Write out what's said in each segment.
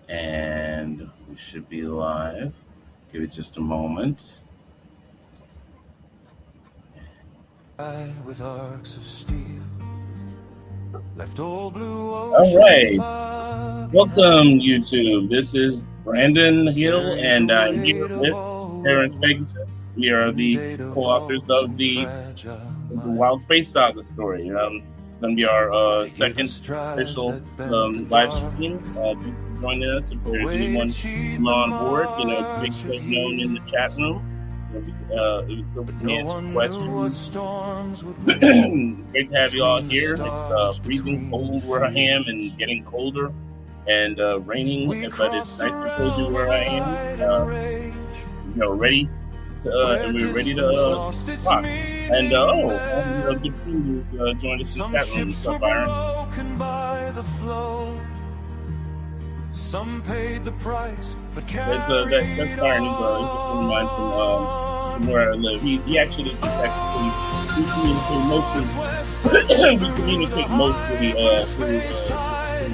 And we should be live. Give it just a moment. With arcs of steel, left old blue All right. Welcome, YouTube. This is Brandon Hill, and I'm here with Terrence Pegasus. We are the co-authors of the Wild Space Saga story. It's going to be our second official live stream. Thanks for joining us. If there's anyone come on board, make yourself known in the chat room. We can answer questions. Great to have you all here. It's freezing cold where I am and getting colder and raining, but it's nice and cozy where I am. Ready to, and we're ready to rock. And good friend who joined us in the chat room. What's up, Byron? Some paid the price, but that's Byron. He's a friend of mine from where I live. He actually lives in Texas. We communicate mostly. We communicate mostly through texting,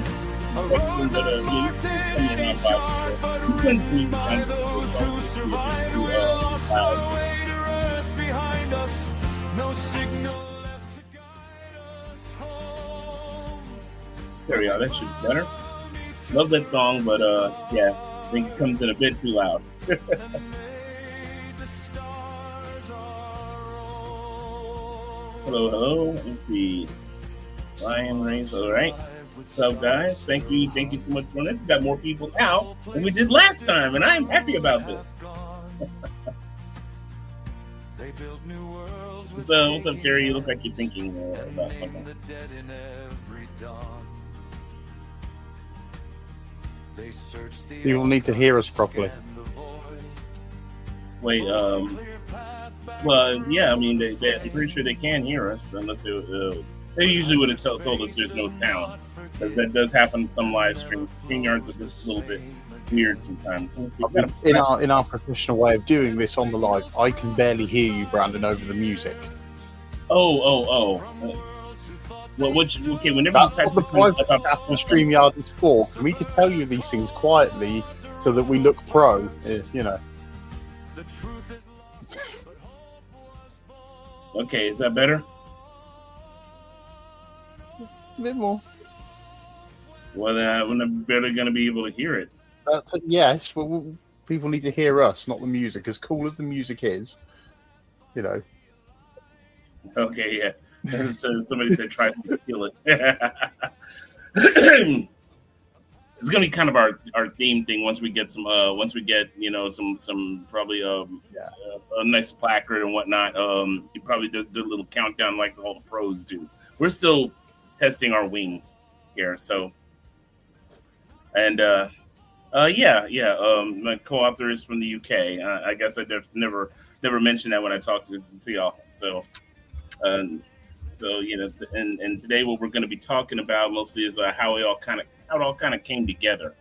but he's coming around by. He sends music down There we are. That should be better. Love that song, but yeah, I think it comes in a bit too loud. Hello, MP Ryan Reigns. All right, what's up, guys? Thank you so much for joining. We got more people now than we did last time, and I'm happy about this. What's up, Terry? You look like you're thinking about something. You will need to hear us properly. Wait, well, yeah, I mean, I'm pretty sure they can hear us, unless they usually would have told us there's no sound, because that does happen in some live streams. StreamYards are just a little bit weird sometimes. In our professional way of doing this on the live, I can barely hear you, Brandon, over the music. Oh. Well, okay, whenever that's you type what the private chat on StreamYard is for me to tell you these things quietly so that we look pro, Okay, is that better? A bit more. Well, then I'm barely going to be able to hear it. Yes, well, people need to hear us, not the music. As cool as the music is, Okay, yeah. So somebody said try to steal it. It's gonna be kind of our theme thing once we get some some probably a nice placard and whatnot. You probably do a little countdown like all the pros do. We're still testing our wings here, so and my co-author is from the UK. I guess I just never mentioned that when I talked to y'all. So. So and today what we're going to be talking about mostly is how it all kind of came together.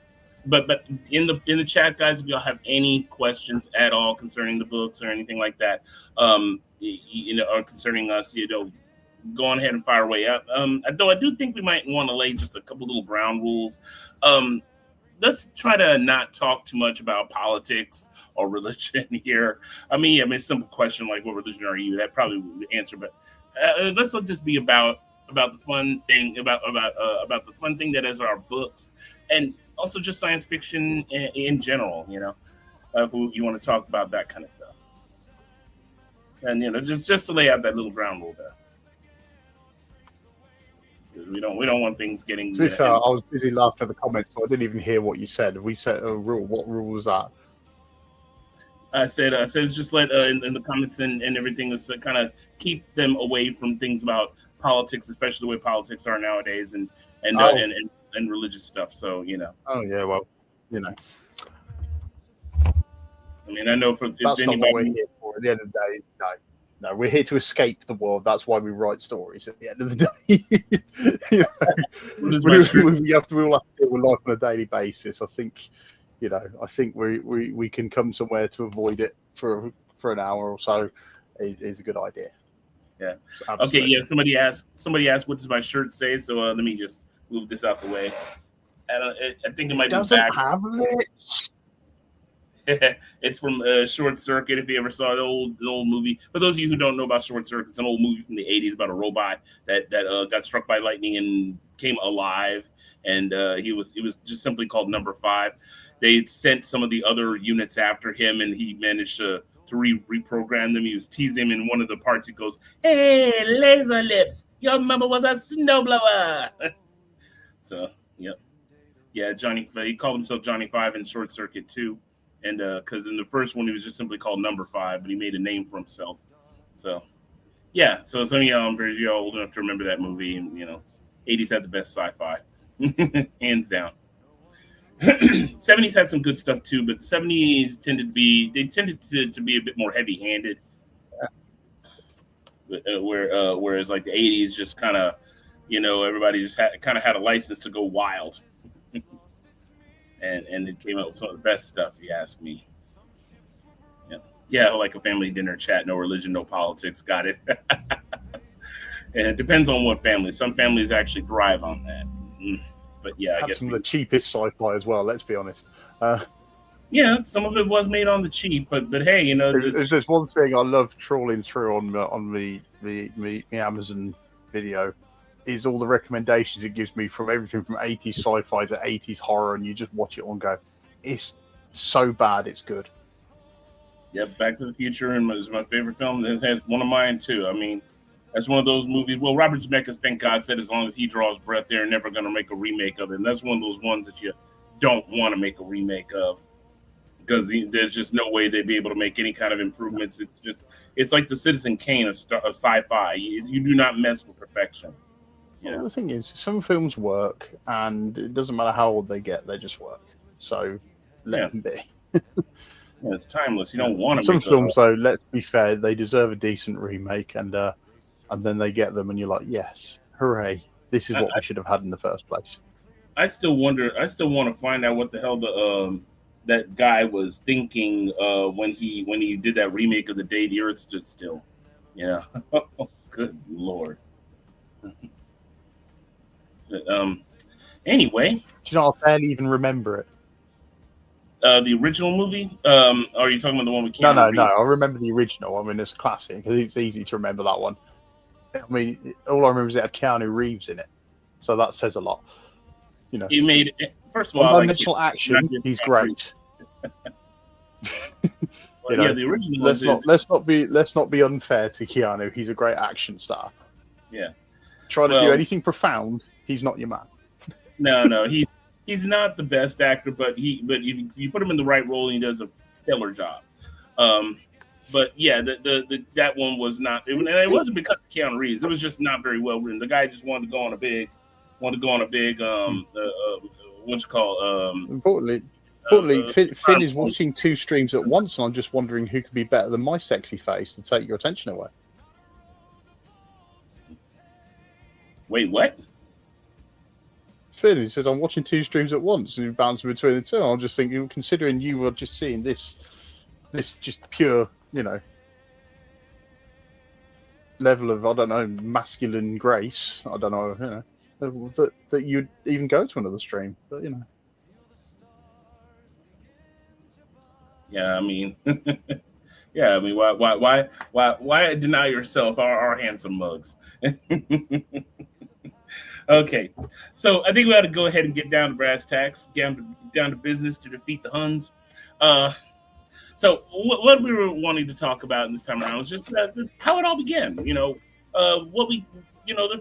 But in the chat, guys, if y'all have any questions at all concerning the books or anything like that, or concerning us, go on ahead and fire away up. Though I do think we might want to lay just a couple little ground rules. Let's try to not talk too much about politics or religion here. I mean, a simple question like, "What religion are you?" That probably would be the answer, but let's just be about the fun thing, about the fun thing that is our books, and also just science fiction in general. If you want to talk about that kind of stuff, and just to lay out that little ground rule there. We don't want things getting. To be fair, I was busy laughing at the comments, so I didn't even hear what you said. We set a rule. What rule was that? I said just let in the comments and everything is kind of keep them away from things about politics, especially the way politics are nowadays, and religious stuff. So Oh yeah, well, I mean, I know that's not what we're here for. At the end of the day, no, we're here to escape the world. That's why we write stories. At the end of the day, we all have to deal with life on a daily basis. I think. I think we can come somewhere to avoid it for an hour or so is a good idea. Yeah. Okay. Yeah. Somebody asked, what does my shirt say? So let me just move this out the way. I think it might be Doesn't back. have lips. It's from Short Circuit. If you ever saw the old movie, for those of you who don't know about Short Circuit, it's an old movie from the '80s about a robot that got struck by lightning and came alive, and it was just simply called Number 5. They sent some of the other units after him, and he managed to reprogram them. He was teasing him in one of the parts. He goes, "Hey, laser lips, your mama was a snowblower." So, yep. Yeah, Johnny. He called himself Johnny 5 in Short Circuit too. And because in the first one he was just simply called Number 5, but he made a name for himself. So yeah, so some of y'all old enough to remember that movie, and 80s had the best sci-fi, hands down. 70s had some good stuff too, but 70s tended to be a bit more heavy-handed, whereas like the 80s just kind of everybody just kind of had a license to go wild. And it came out with some of the best stuff, if you ask me. Yeah, like a family dinner chat, no religion, no politics. Got it. And it depends on what family. Some families actually thrive on that. But yeah, I guess some of the cheapest sci-fi as well. Let's be honest. Yeah, some of it was made on the cheap, but hey, there's one thing I love trawling through on the Amazon video. Is all the recommendations it gives me from everything from 80s sci-fi to 80s horror, and you just watch it and go, it's so bad, it's good. Yep, Back to the Future is my favorite film. It has one of mine too. I mean, that's one of those movies. Well, Robert Zemeckis, thank God, said as long as he draws breath, they're never going to make a remake of it. And that's one of those ones that you don't want to make a remake of, because there's just no way they'd be able to make any kind of improvements. It's like the Citizen Kane of sci-fi. You do not mess with perfection. Well, the thing is, some films work, and it doesn't matter how old they get; they just work. So let them be. It's timeless. You don't want to. Some films, though, let's be fair, they deserve a decent remake, and then they get them, and you're like, yes, hooray! This is what we should have had in the first place. I still wonder. I still want to find out what the hell that guy was thinking when he did that remake of The Day the Earth Stood Still. Yeah. Good Lord. Anyway, do you know, I barely even remember it. The original movie? Are you talking about the one with Keanu Reeves? No. I remember the original. I mean, it's a classic because it's easy to remember that one. I mean, all I remember is it had Keanu Reeves in it, so that says a lot. He made first of all, initial action. He's great. Yeah, the original. Let's not be unfair to Keanu. He's a great action star. Yeah. Trying to do anything profound, he's not your man. No, he's not the best actor, but you put him in the right role, and he does a stellar job. But yeah, that one was not, and it wasn't because of Keanu Reeves. It was just not very well written. The guy just wanted to go on a big, what you call Importantly, Finn is watching 2 streams at once, and I'm just wondering who could be better than my sexy face to take your attention away. Wait, what? Finn, he says, I'm watching 2 streams at once, and you're bouncing between the two. I'm just thinking, considering you were just seeing this just pure, level of, I don't know, masculine grace. I don't know, that you'd even go to another stream, but Yeah, I mean, why deny yourself our handsome mugs? Okay, so I think we ought to go ahead and get down to brass tacks, down to business to defeat the Huns. So what we were wanting to talk about in this time around was just how it all began. The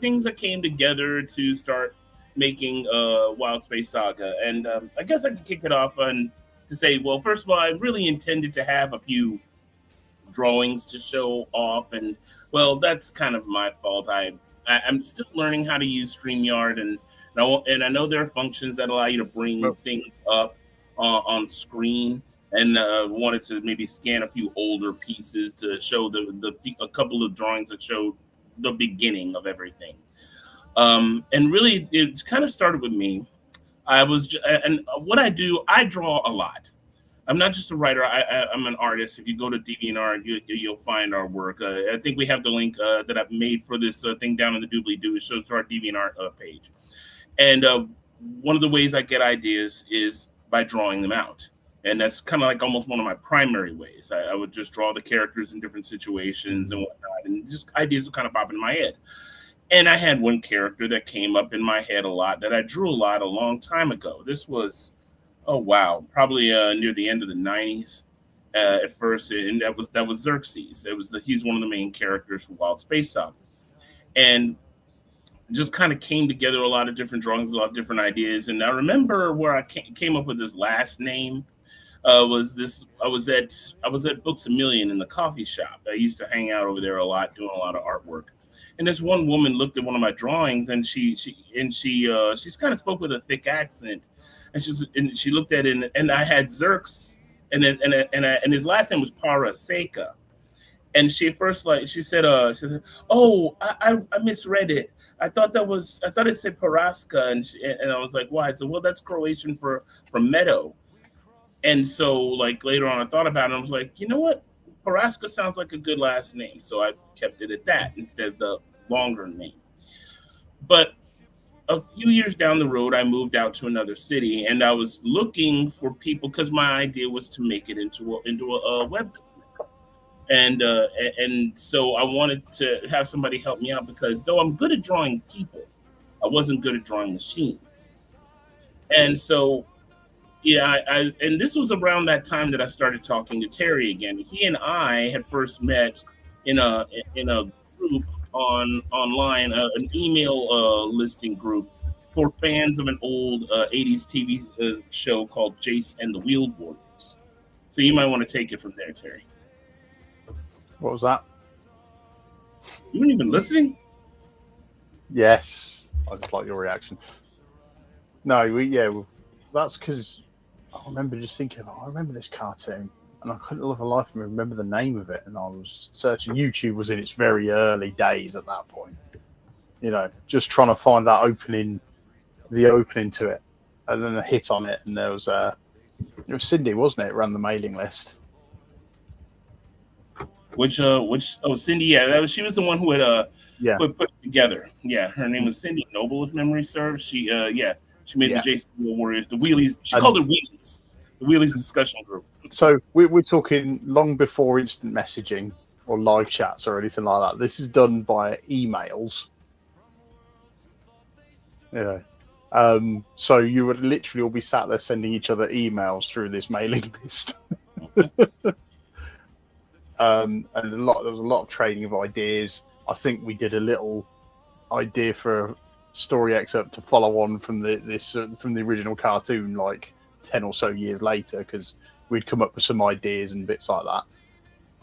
things that came together to start making Wild Space Saga, and I guess I could kick it off to say, well, first of all, I really intended to have a few drawings to show off, and well, that's kind of my fault. I'm still learning how to use StreamYard, and I know there are functions that allow you to bring things up on screen, and wanted to maybe scan a few older pieces to show a couple of drawings that showed the beginning of everything. And really, it kind of started with me. And what I do, I draw a lot. I'm not just a writer. I'm an artist. If you go to DeviantArt, you'll find our work. I think we have the link that I've made for this thing down in the doobly-doo. It shows our DeviantArt page. And one of the ways I get ideas is by drawing them out. And that's kind of like almost one of my primary ways. I would just draw the characters in different situations and whatnot, and just ideas would kind of pop into my head. And I had one character that came up in my head a lot that I drew a lot a long time ago. This was, oh wow, probably near the end of the 90s at first, and that was Xerxes. He's one of the main characters for Wild Space Saga, and just kind of came together a lot of different drawings, a lot of different ideas. And I remember where I came up with this last name. I was at Books a Million in the coffee shop. I used to hang out over there a lot, doing a lot of artwork. And this one woman looked at one of my drawings, and she's kind of spoke with a thick accent, and she looked at it, and I had Xerx, and his last name was Paraseka. And she said, "Oh, I misread it. I thought it said Paraska," and I was like, "Why?" I said, "Well, that's Croatian for meadow." And so, like, later on, I thought about it. And I was like, you know what? Paraska sounds like a good last name. So I kept it at that instead of the longer name. But a few years down the road, I moved out to another city, and I was looking for people because my idea was to make it into a web. And so I wanted to have somebody help me out, because though I'm good at drawing people, I wasn't good at drawing machines. And so, yeah, and this was around that time that I started talking to Terry again. He and I had first met in a group online, an email listing group for fans of an old 80s TV show called Jace and the Wheeled Warriors. So you might want to take it from there, Terry. What was that? You weren't even listening? Yes, I just like your reaction. No, that's because I remember just thinking, I remember this cartoon, and I couldn't live a life and remember the name of it. And I was searching. YouTube was in its very early days at that point, just trying to find that the opening to it, and then I hit on it, and there was it was Cindy, wasn't it? Ran the mailing list. Which Cindy, yeah, she was the one who had put it together. Yeah, her name was Cindy Noble, if memory serves. She made the Jason Warriors, the Wheelies. She called it Wheelies, the Wheelies discussion group. So we're talking long before instant messaging or live chats or anything like that. This is done by emails. So you would literally all be sat there sending each other emails through this mailing list. And there was a lot of trading of ideas. I think we did a little idea for a story excerpt to follow on from the original cartoon, like 10 or so years later, because we'd come up with some ideas and bits like that.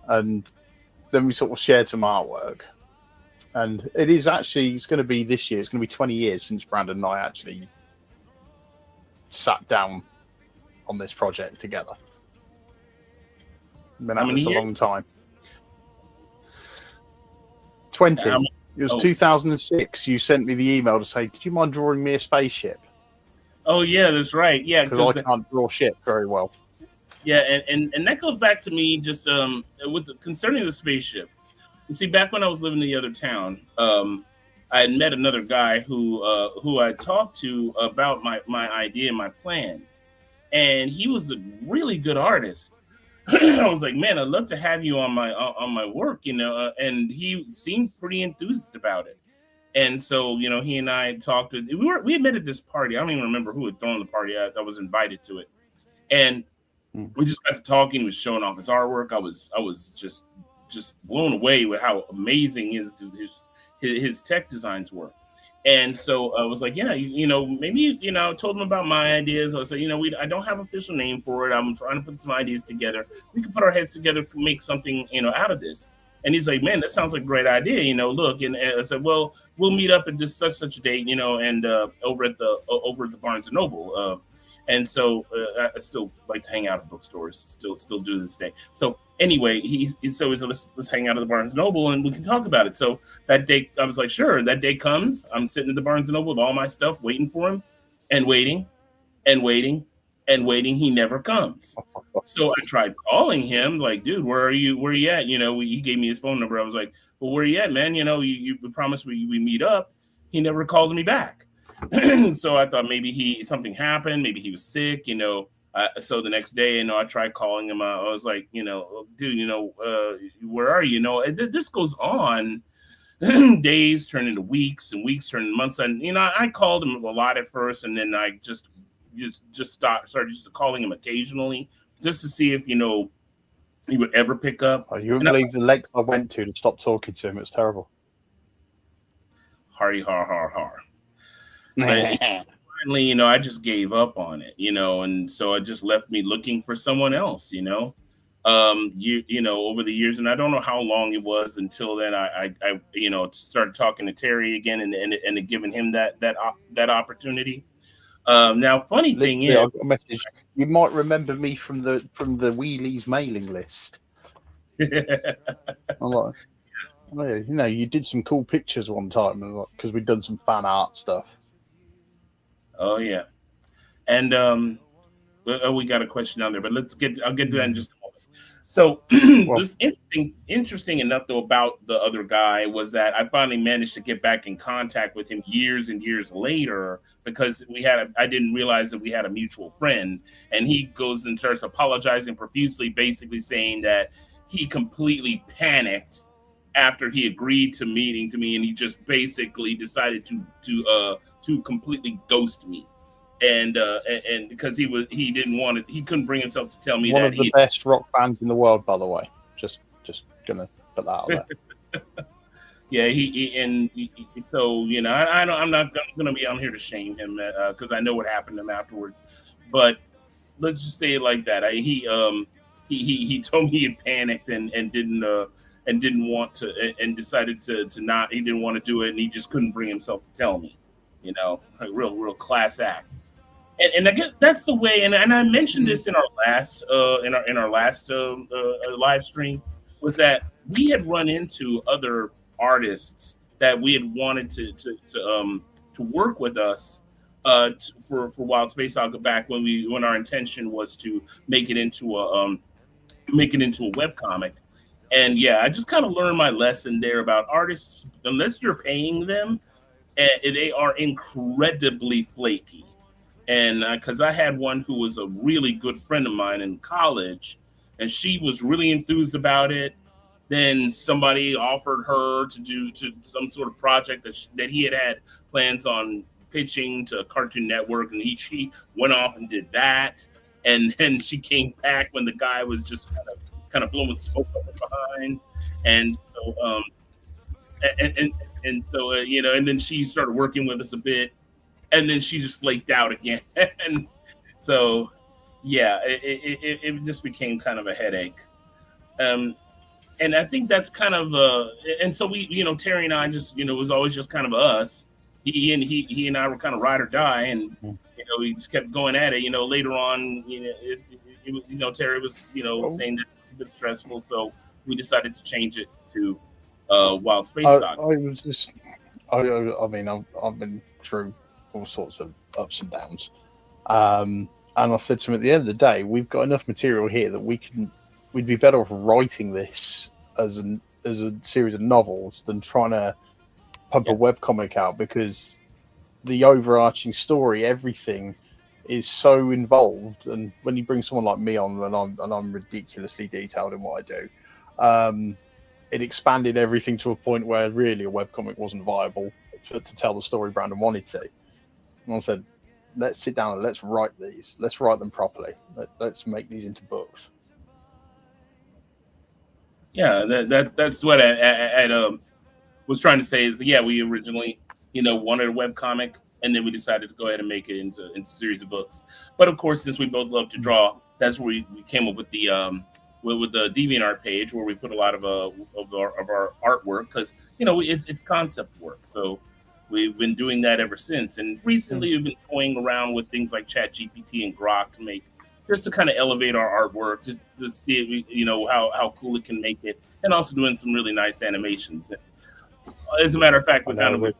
And then we sort of shared some artwork. And it's going to be this year. It's going to be 20 years since Brandon and I actually sat down on this project together. Been at this a long time. 20. It was 2006. You sent me the email to say, "Could you mind drawing me a spaceship?" Oh yeah, that's right. Yeah, because I can't draw ship very well. Yeah, and that goes back to me just concerning the spaceship. You see, back when I was living in the other town, I had met another guy who I talked to about my idea and my plans, and he was a really good artist. I was like, man, I'd love to have you on my work, and he seemed pretty enthused about it. And so, he and I talked. We had met at this party. I don't even remember who had thrown the party. I was invited to it, and we just got to talking. He was showing off his artwork. I was just blown away with how amazing his tech designs were. And so I was like, yeah, maybe, I told him about my ideas. I said, I don't have an official name for it. I'm trying to put some ideas together. We could put our heads together to make something, out of this. And he's like, man, that sounds like a great idea. Look, and I said, well, we'll meet up at this such a date, and over at the Barnes and Noble. And so I still like to hang out at bookstores, still do this day. So anyway, he's let's hang out at the Barnes and Noble and we can talk about it. So that day, I was like, sure. That day comes. I'm sitting at the Barnes and Noble with all my stuff, waiting for him, and waiting, and waiting, and waiting. He never comes. So I tried calling him, like, dude, where are you? Where are you at? He gave me his phone number. I was like, well, where are you at, man? You promised we meet up. He never calls me back. So I thought maybe something happened, maybe he was sick, so the next day, I tried calling him. I was like, dude, where are you? This goes on. Days turn into weeks, and weeks turn into months. And I called him a lot at first, and then I just started just calling him occasionally, just to see if he would ever pick up. Oh, you wouldn't believe the lengths I went to stop talking to him. It's terrible. Hardy har har har. But finally, I just gave up on it, and so it just left me looking for someone else, over the years. And I don't know how long it was until then I started talking to Terry again and giving him that opportunity. Now, funny thing is, I've got a message. You might remember me from the Wheelies mailing list. I'm like, oh, you did some cool pictures one time because we'd done some fan art stuff. Oh yeah, and we got a question down there, but I'll get to that in just a moment. So what's interesting enough though about the other guy was that I finally managed to get back in contact with him years and years later, because I didn't realize that we had a mutual friend, and he goes and starts apologizing profusely, basically saying that he completely panicked after he agreed to meeting to me, and he just basically decided to completely ghost me. And because he couldn't bring himself to tell me one that of the best rock bands in the world, by the way. Just gonna put that out there. Yeah, so I'm not gonna be on here to shame him because I know what happened to him afterwards. But let's just say it like that. He told me he had panicked and didn't want to, and decided to not. He didn't want to do it, and he just couldn't bring himself to tell me. A real class act. And I guess that's the way. And I mentioned this in our last live stream, was that we had run into other artists that we had wanted to work with us for Wild Space Saga back when our intention was to make it into a webcomic. And yeah, I just kind of learned my lesson there about artists. Unless you're paying them, they are incredibly flaky. And because I had one who was a really good friend of mine in college, and she was really enthused about it. Then somebody offered her to do some sort of project that he had plans on pitching to Cartoon Network, and she went off and did that. And then she came back when the guy was just kind of blowing smoke up behind, and so and then she started working with us a bit. And then she just flaked out again. And so, yeah, it just became kind of a headache. And I think that's kind of, and so we, Terry and I just, it was always just kind of us. He and I were kind of ride or die, and we just kept going at it. Later on, it was, Terry was, saying that it's a bit stressful, so we decided to change it to Wild Space Saga. I mean, I've been through all sorts of ups and downs. And I said to him, at the end of the day, we've got enough material here that we'd be better off writing this as a series of novels than trying to pump a webcomic out, because the overarching story, everything is so involved. And when you bring someone like me on, and I'm ridiculously detailed in what I do, it expanded everything to a point where really a webcomic wasn't viable to tell the story Brandon wanted to. And I said, let's sit down and let's write these. Let's write them properly. Let's make these into books. Yeah, that's what I was trying to say is, yeah, we originally, wanted a webcomic, and then we decided to go ahead and make it into a series of books. But of course, since we both love to draw, that's where we came up with the DeviantArt page, where we put a lot of our artwork, because it's concept work. So we've been doing that ever since. And recently we've been toying around with things like ChatGPT and Grok just to kind of elevate our artwork, just to see how cool it can make it, and also doing some really nice animations. As a matter of fact, I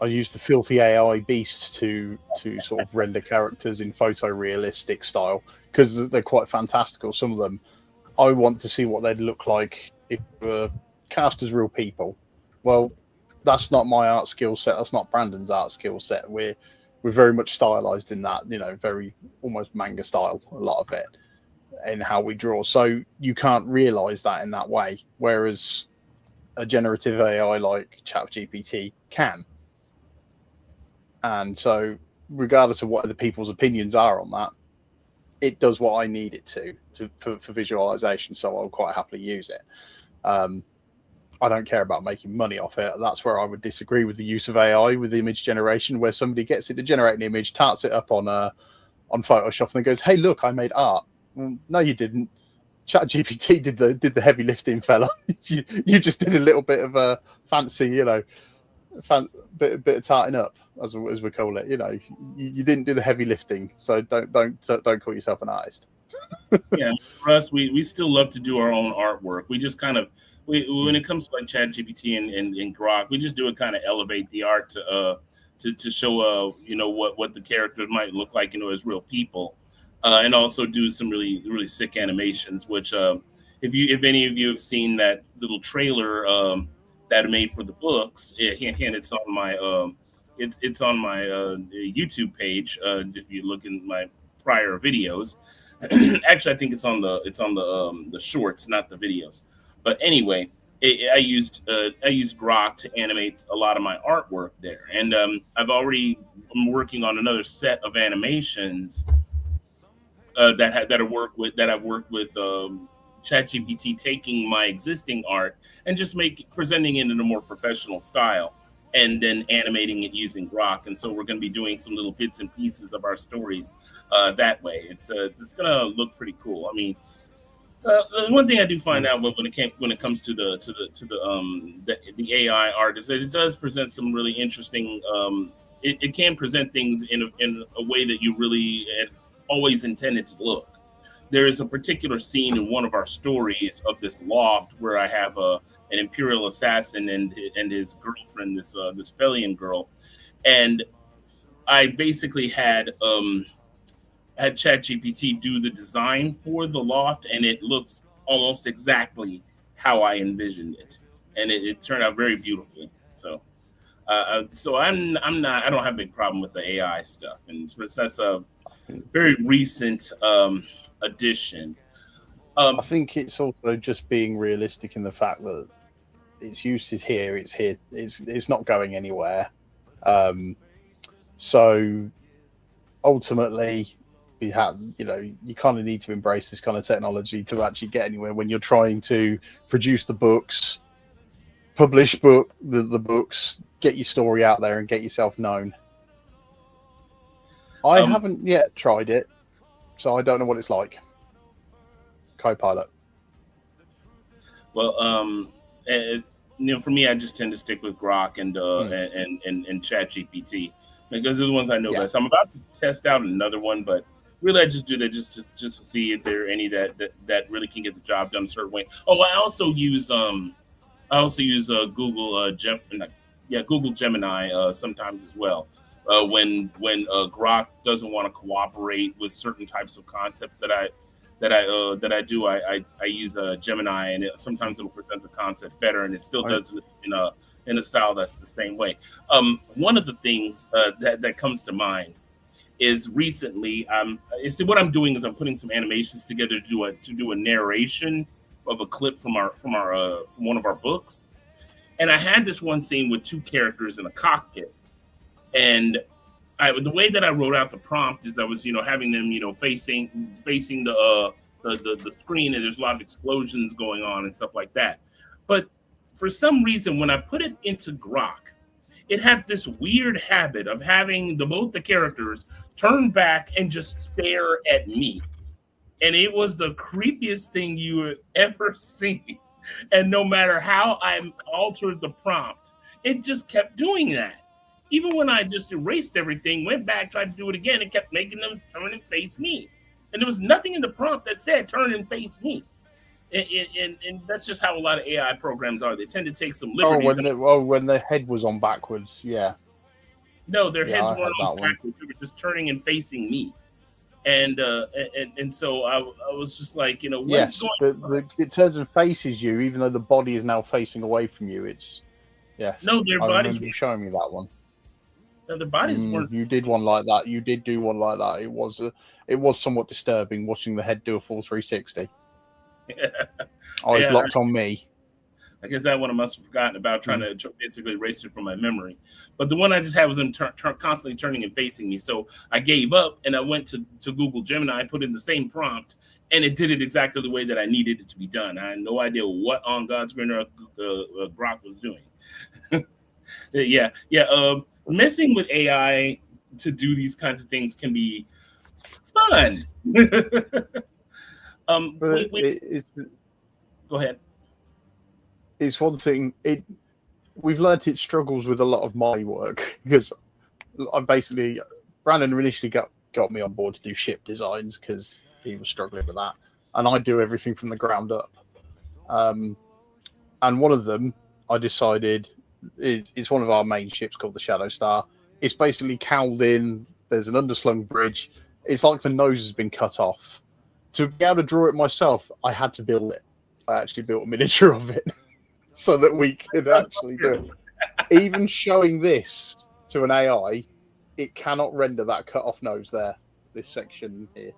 use the filthy AI beast to sort of render characters in photorealistic style, because they're quite fantastical. Some of them, I want to see what they'd look like if cast as real people. Well, that's not my art skill set. That's not Brandon's art skill set. We're very much stylized in that, very almost manga style, a lot of it, in how we draw. So you can't realize that in that way. Whereas a generative AI like ChatGPT can. And so regardless of what other people's opinions are on that, it does what I need it for visualization. So I'll quite happily use it. I don't care about making money off it. That's where I would disagree with the use of AI with image generation, where somebody gets it to generate an image, tarts it up on Photoshop, and then goes, "Hey, look, I made art." Well, no, you didn't. ChatGPT did the heavy lifting, fella. you just did a little bit of a fancy, bit of tarting up, as we call it. You didn't do the heavy lifting, so don't call yourself an artist. Yeah, for us, we still love to do our own artwork. We just kind of when it comes to like ChatGPT and Grok, we just do it kind of elevate the art to show what the characters might look like as real people, and also do some really really sick animations. Which if any of you have seen that little trailer that I made for the books, it's on my it's on my YouTube page. If you look in my prior videos. Actually, I think it's on the shorts, not the videos. But anyway, I used Grok to animate a lot of my artwork there, and I'm working on another set of animations that I've worked with ChatGPT, taking my existing art and just presenting it in a more professional style, and then animating it using Grok. And so we're going to be doing some little bits and pieces of our stories that way. It's going to look pretty cool. I mean, one thing I do find out when it comes to the AI art is that it does present some really interesting. It can present things in a way that you really had always intended to look. There is a particular scene in one of our stories of this loft where I have an Imperial assassin and his girlfriend, this Felian girl, and I basically had ChatGPT do the design for the loft, and it looks almost exactly how I envisioned it, and it turned out very beautifully. So I don't have a big problem with the AI stuff, and that's a very recent addition. I think it's also just being realistic in the fact that its use is here. It's here. It's not going anywhere. So ultimately, we have you kind of need to embrace this kind of technology to actually get anywhere when you're trying to produce the books, publish the books, get your story out there, and get yourself known. I haven't yet tried it, so I don't know what it's like. Copilot. Well, for me, I just tend to stick with Grok and ChatGPT because they're the ones I know best. I'm about to test out another one, but really, I just do that just to see if there are any that really can get the job done a certain way. Oh, I also use Google Gemini sometimes as well. When Grok doesn't want to cooperate with certain types of concepts that I do, I use Gemini, and sometimes it'll present the concept better, and it still does it in a style that's the same way. One of the things that comes to mind is recently, what I'm doing is I'm putting some animations together to do a narration of a clip from one of our books, and I had this one scene with two characters in a cockpit. And the way that I wrote out the prompt is I was, having them, facing the screen, and there's a lot of explosions going on and stuff like that. But for some reason, when I put it into Grok, it had this weird habit of having both the characters turn back and just stare at me. And it was the creepiest thing you would ever see. And no matter how I altered the prompt, it just kept doing that. Even when I just erased everything, went back, tried to do it again, it kept making them turn and face me. And there was nothing in the prompt that said turn and face me. And that's just how a lot of AI programs are. They tend to take some liberties. When their head was on backwards, yeah. No, their heads weren't on backwards. They were just turning and facing me. And so I was just like, what's going on? It turns and faces you, even though the body is now facing away from you. It's Yes. No, their I bodies. remember you showing me that one. No, their bodies weren't. You did one like that. You did do one like that. It was somewhat disturbing watching the head do a full 360. Eyes locked on me. I guess that one I must have forgotten about, trying to basically erase it from my memory. But the one I just had was him constantly turning and facing me. So I gave up and I went to Google Gemini. I put in the same prompt and it did it exactly the way that I needed it to be done. I had no idea what on God's green earth Grok was doing. Yeah. Messing with AI to do these kinds of things can be fun. Go ahead. It's one thing. We've learned it struggles with a lot of my work because Brandon initially got me on board to do ship designs because he was struggling with that, and I do everything from the ground up. And one of them, I decided, it's one of our main ships called the Shadow Star. It's basically cowled in. There's an underslung bridge. It's like the nose has been cut off. To be able to draw it myself, I had to build it. I actually built a miniature of it so that we could actually do it. Even showing this to an AI, it cannot render that cut off nose there, this section here.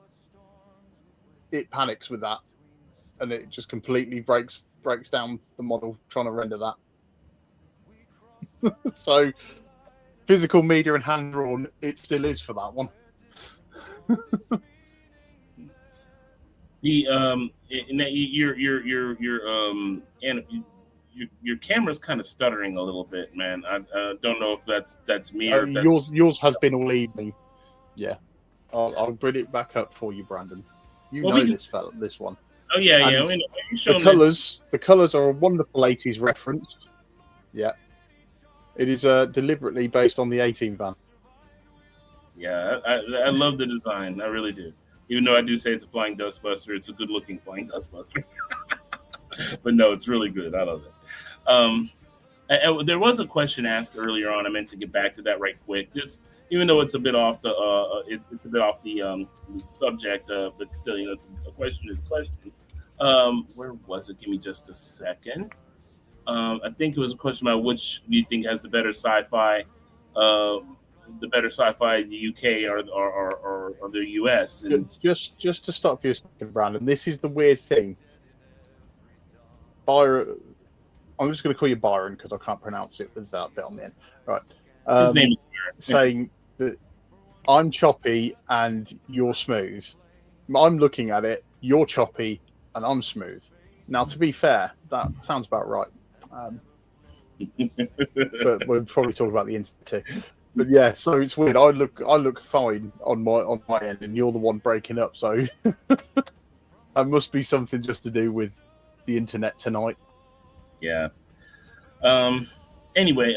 It panics with that, and it just completely breaks down the model trying to render that. So, physical media and hand drawn, it still is for that one. Your camera's kind of stuttering a little bit, man. I don't know if that's me or yours has been all evening. Yeah, I'll bring it back up for you, Brandon. This one. Oh yeah. The colors are a wonderful 80s reference. Yeah, it is deliberately based on the 18 van. Yeah, I love the design. I really do. Even though I do say it's a flying dustbuster, it's a good-looking flying dustbuster. But no, it's really good. I love it. There was a question asked earlier on. I meant to get back to that right quick. Just even though it's a bit off the subject, but still, it's a question is a question. Where was it? Give me just a second. I think it was a question about which do you think has the better sci-fi. The UK or the US. And just to stop you a second, Brandon, this is the weird thing. Byron, I'm just going to call you Byron because I can't pronounce it with that bit on the end. Right. His name is Byron. Saying that I'm choppy and you're smooth. I'm looking at it, you're choppy and I'm smooth. Now, to be fair, that sounds about right. But we'll probably talk about the internet too. But yeah, so it's weird. I look fine on my end, and you're the one breaking up. So that must be something just to do with the internet tonight. Yeah. Anyway,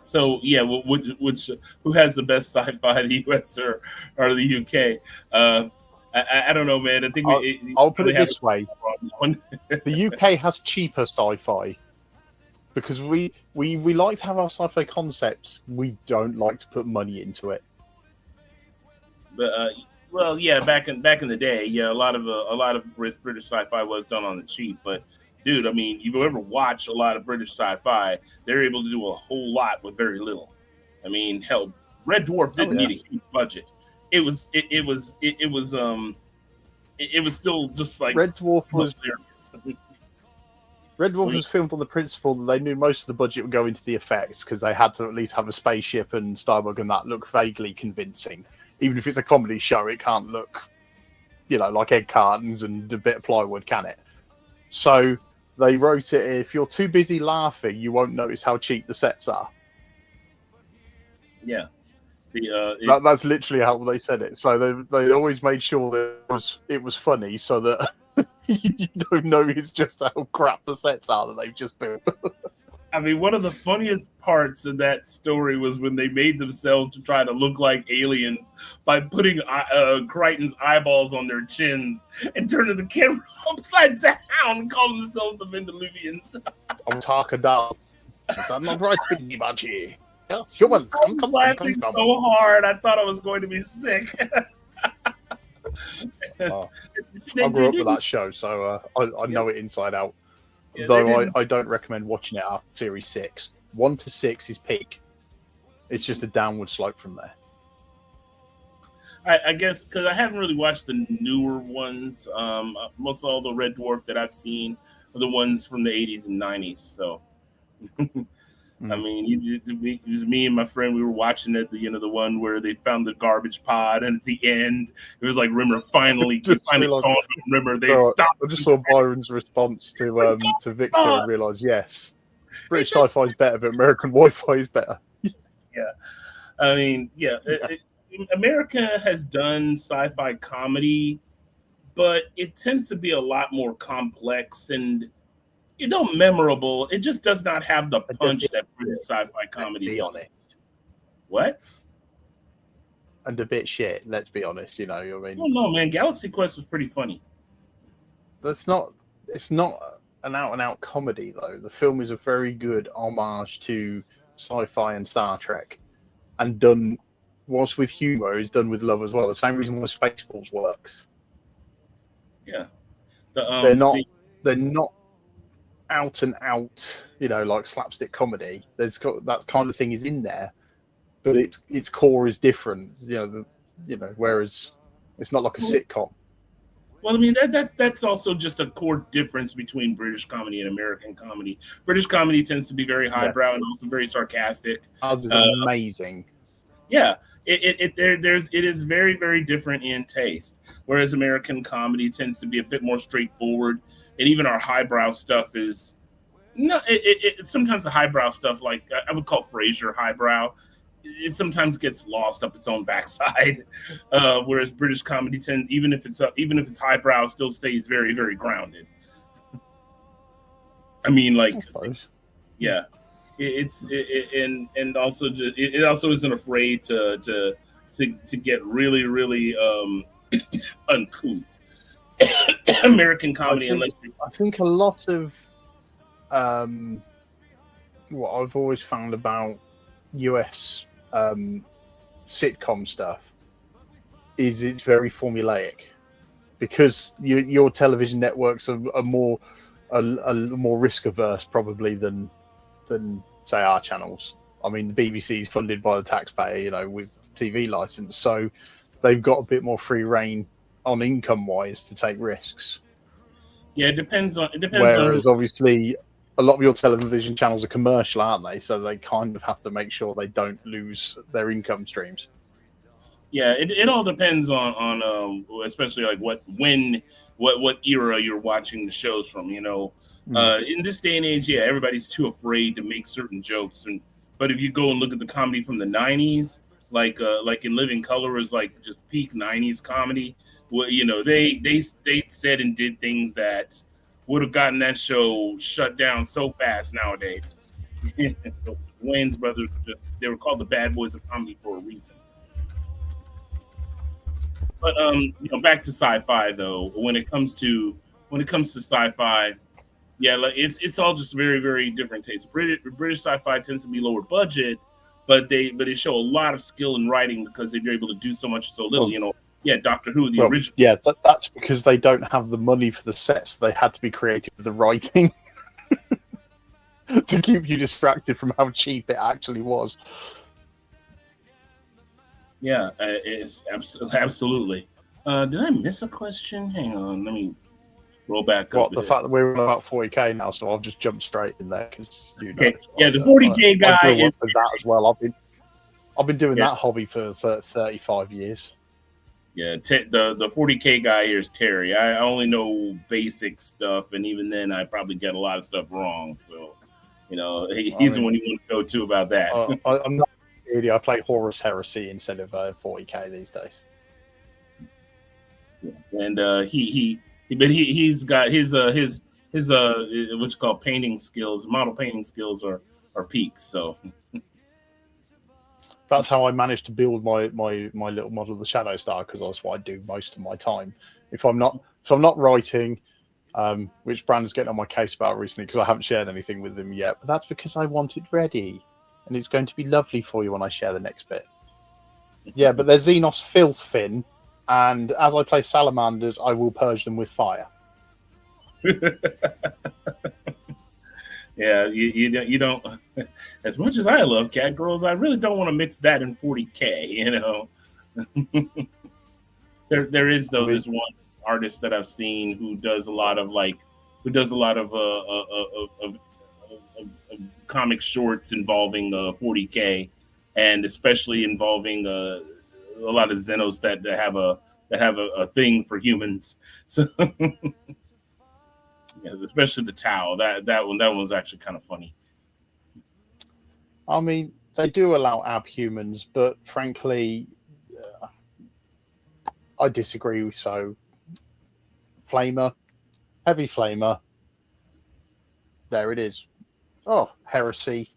so yeah, who has the best sci-fi, the US or the UK? I don't know, man. I think I'll put it this way: the UK has cheaper sci-fi. Because we like to have our sci-fi concepts, we don't like to put money into it. But well, yeah, back in the day, yeah, a lot of British sci-fi was done on the cheap. But dude, I mean, you've ever watched a lot of British sci-fi? They're able to do a whole lot with very little. I mean, hell, Red Dwarf didn't need a huge budget. It was still just like Red Dwarf was. Red Dwarf was filmed on the principle that they knew most of the budget would go into the effects because they had to at least have a spaceship and Starbug and that look vaguely convincing. Even if it's a comedy show, it can't look, like egg cartons and a bit of plywood, can it? So they wrote it, if you're too busy laughing, you won't notice how cheap the sets are. Yeah. That's literally how they said it. So they always made sure that it was funny so that you don't notice just how crap the sets are that they've just built. I mean, one of the funniest parts of that story was when they made themselves to try to look like aliens by putting Crichton's eyeballs on their chins and turning the camera upside down and calling themselves the Vendoluvians. I'm talking down. I'm not right with you, Budgie. Humans, I'm laughing so hard, I thought I was going to be sick. I grew up with that show, so I know it inside out. Yeah, though I don't recommend watching it after Series 6. 1 to 6 is peak. It's just a downward slope from there. I guess because I haven't really watched the newer ones. Most all the Red Dwarf that I've seen are the ones from the 80s and 90s. So, I mean, it was me and my friend. We were watching it. The one where they found the garbage pod, and at the end, it was like Rimmer finally called Rimmer. They stopped. I just saw Byron's response to Victor and realised, yes, British sci-fi is better, but American Wi-Fi is better. Yeah, I mean, America has done sci-fi comedy, but it tends to be a lot more complex and memorable. It just does not have the punch that British sci-fi comedy be does. Honest. What? And a bit shit. Let's be honest. I mean, No, man. Galaxy Quest was pretty funny. It's not an out-and-out comedy though. The film is a very good homage to sci-fi and Star Trek, and done. Whilst with humor, is done with love as well. The same reason why Spaceballs works. Yeah, they're not out and out, like slapstick comedy. There's got that kind of thing is in there, but its core is different. Whereas it's not like a sitcom. Well, I mean that's also just a core difference between British comedy and American comedy. British comedy tends to be very highbrow and also very sarcastic. Ours is amazing. Yeah. It is very, very different in taste, whereas American comedy tends to be a bit more straightforward, and even our highbrow stuff is no. Sometimes the highbrow stuff, like I would call Frasier highbrow, it sometimes gets lost up its own backside, whereas British comedy even if it's highbrow, still stays very, very grounded. I mean, yeah. It also isn't afraid to get really, really uncouth. American comedy, I think a lot of what I've always found about US sitcom stuff is it's very formulaic, because your television networks are more risk averse probably than say our channels. I mean, the BBC is funded by the taxpayer, with TV license, so they've got a bit more free reign on income wise to take risks. Yeah, it depends. Whereas obviously a lot of your television channels are commercial, aren't they? So they kind of have to make sure they don't lose their income streams. Yeah, it all depends on especially like what era you're watching the shows from. In this day and age, everybody's too afraid to make certain jokes. But if you go and look at the comedy from the '90s, like in Living Color is like just peak '90s comedy. Well, they said and did things that would have gotten that show shut down so fast nowadays. The Wayans brothers they were called the bad boys of comedy for a reason. But back to sci-fi though. When it comes to sci-fi, it's all just very, very different tastes. British sci-fi tends to be lower budget, but they show a lot of skill in writing because they're able to do so much with so little. Doctor Who, the original. Yeah, that's because they don't have the money for the sets. They had to be creative with the writing to keep you distracted from how cheap it actually was. Yeah, it's absolutely. Did I miss a question? Hang on, let me roll back up. The fact that we're on about 40k now, so I'll just jump straight in there because okay. Yeah, the 40k guy is that as well. I've been doing that hobby for 35 years. Yeah, the 40k guy here is Terry. I only know basic stuff, and even then, I probably get a lot of stuff wrong. So, he's the one you want to go to about that. I'm not really. I play Horus Heresy instead of 40k these days. Yeah. And he's got his what you call painting skills, model painting skills are peaks. So. That's how I managed to build my little model of the Shadow Star, because that's what I do most of my time. If I'm not writing, which Brandon's getting on my case about recently because I haven't shared anything with him yet, but that's because I want it ready, and it's going to be lovely for you when I share the next bit. Yeah, but there's Xenos filth, Finn, and as I play salamanders, I will purge them with fire. Yeah, you don't. As much as I love cat girls, I really don't want to mix that in 40K. There is I though mean, this one artist that I've seen who does a lot of who does a lot of comic shorts involving 40K, and especially involving a lot of Xenos that have a thing for humans. So yeah, especially the Tau. That one's actually kind of funny. I mean, they do allow abhumans, but frankly, I disagree. So, flamer, heavy flamer, there it is. Oh, heresy.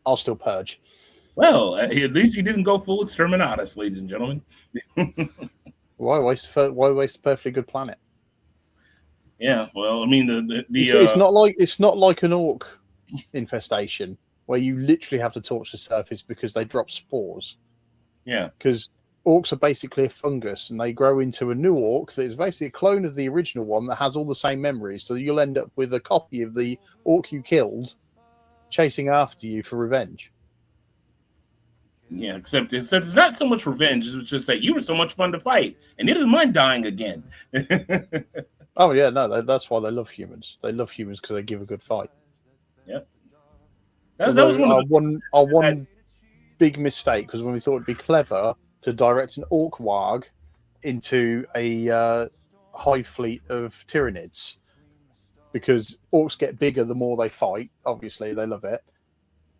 I'll still purge. Well, at least he didn't go full exterminatus, ladies and gentlemen. Why waste? Why waste a perfectly good planet? Yeah, well, I mean It's not like an orc infestation where you literally have to torch the surface because they drop spores. yeah. Because orcs are basically a fungus and they grow into a new orc that is basically a clone of the original one that has all the same memories. So you'll end up with a copy of the orc you killed chasing after you for revenge. Yeah, except it's not so much revenge. It's just that you were so much fun to fight, and he doesn't mind dying again. Oh yeah, no, that's why they love humans. They love humans because they give a good fight. Yep. That was one of our one big mistake was when we thought it'd be clever to direct an orc warg into a hive fleet of Tyranids, because orcs get bigger the more they fight. Obviously, they love it,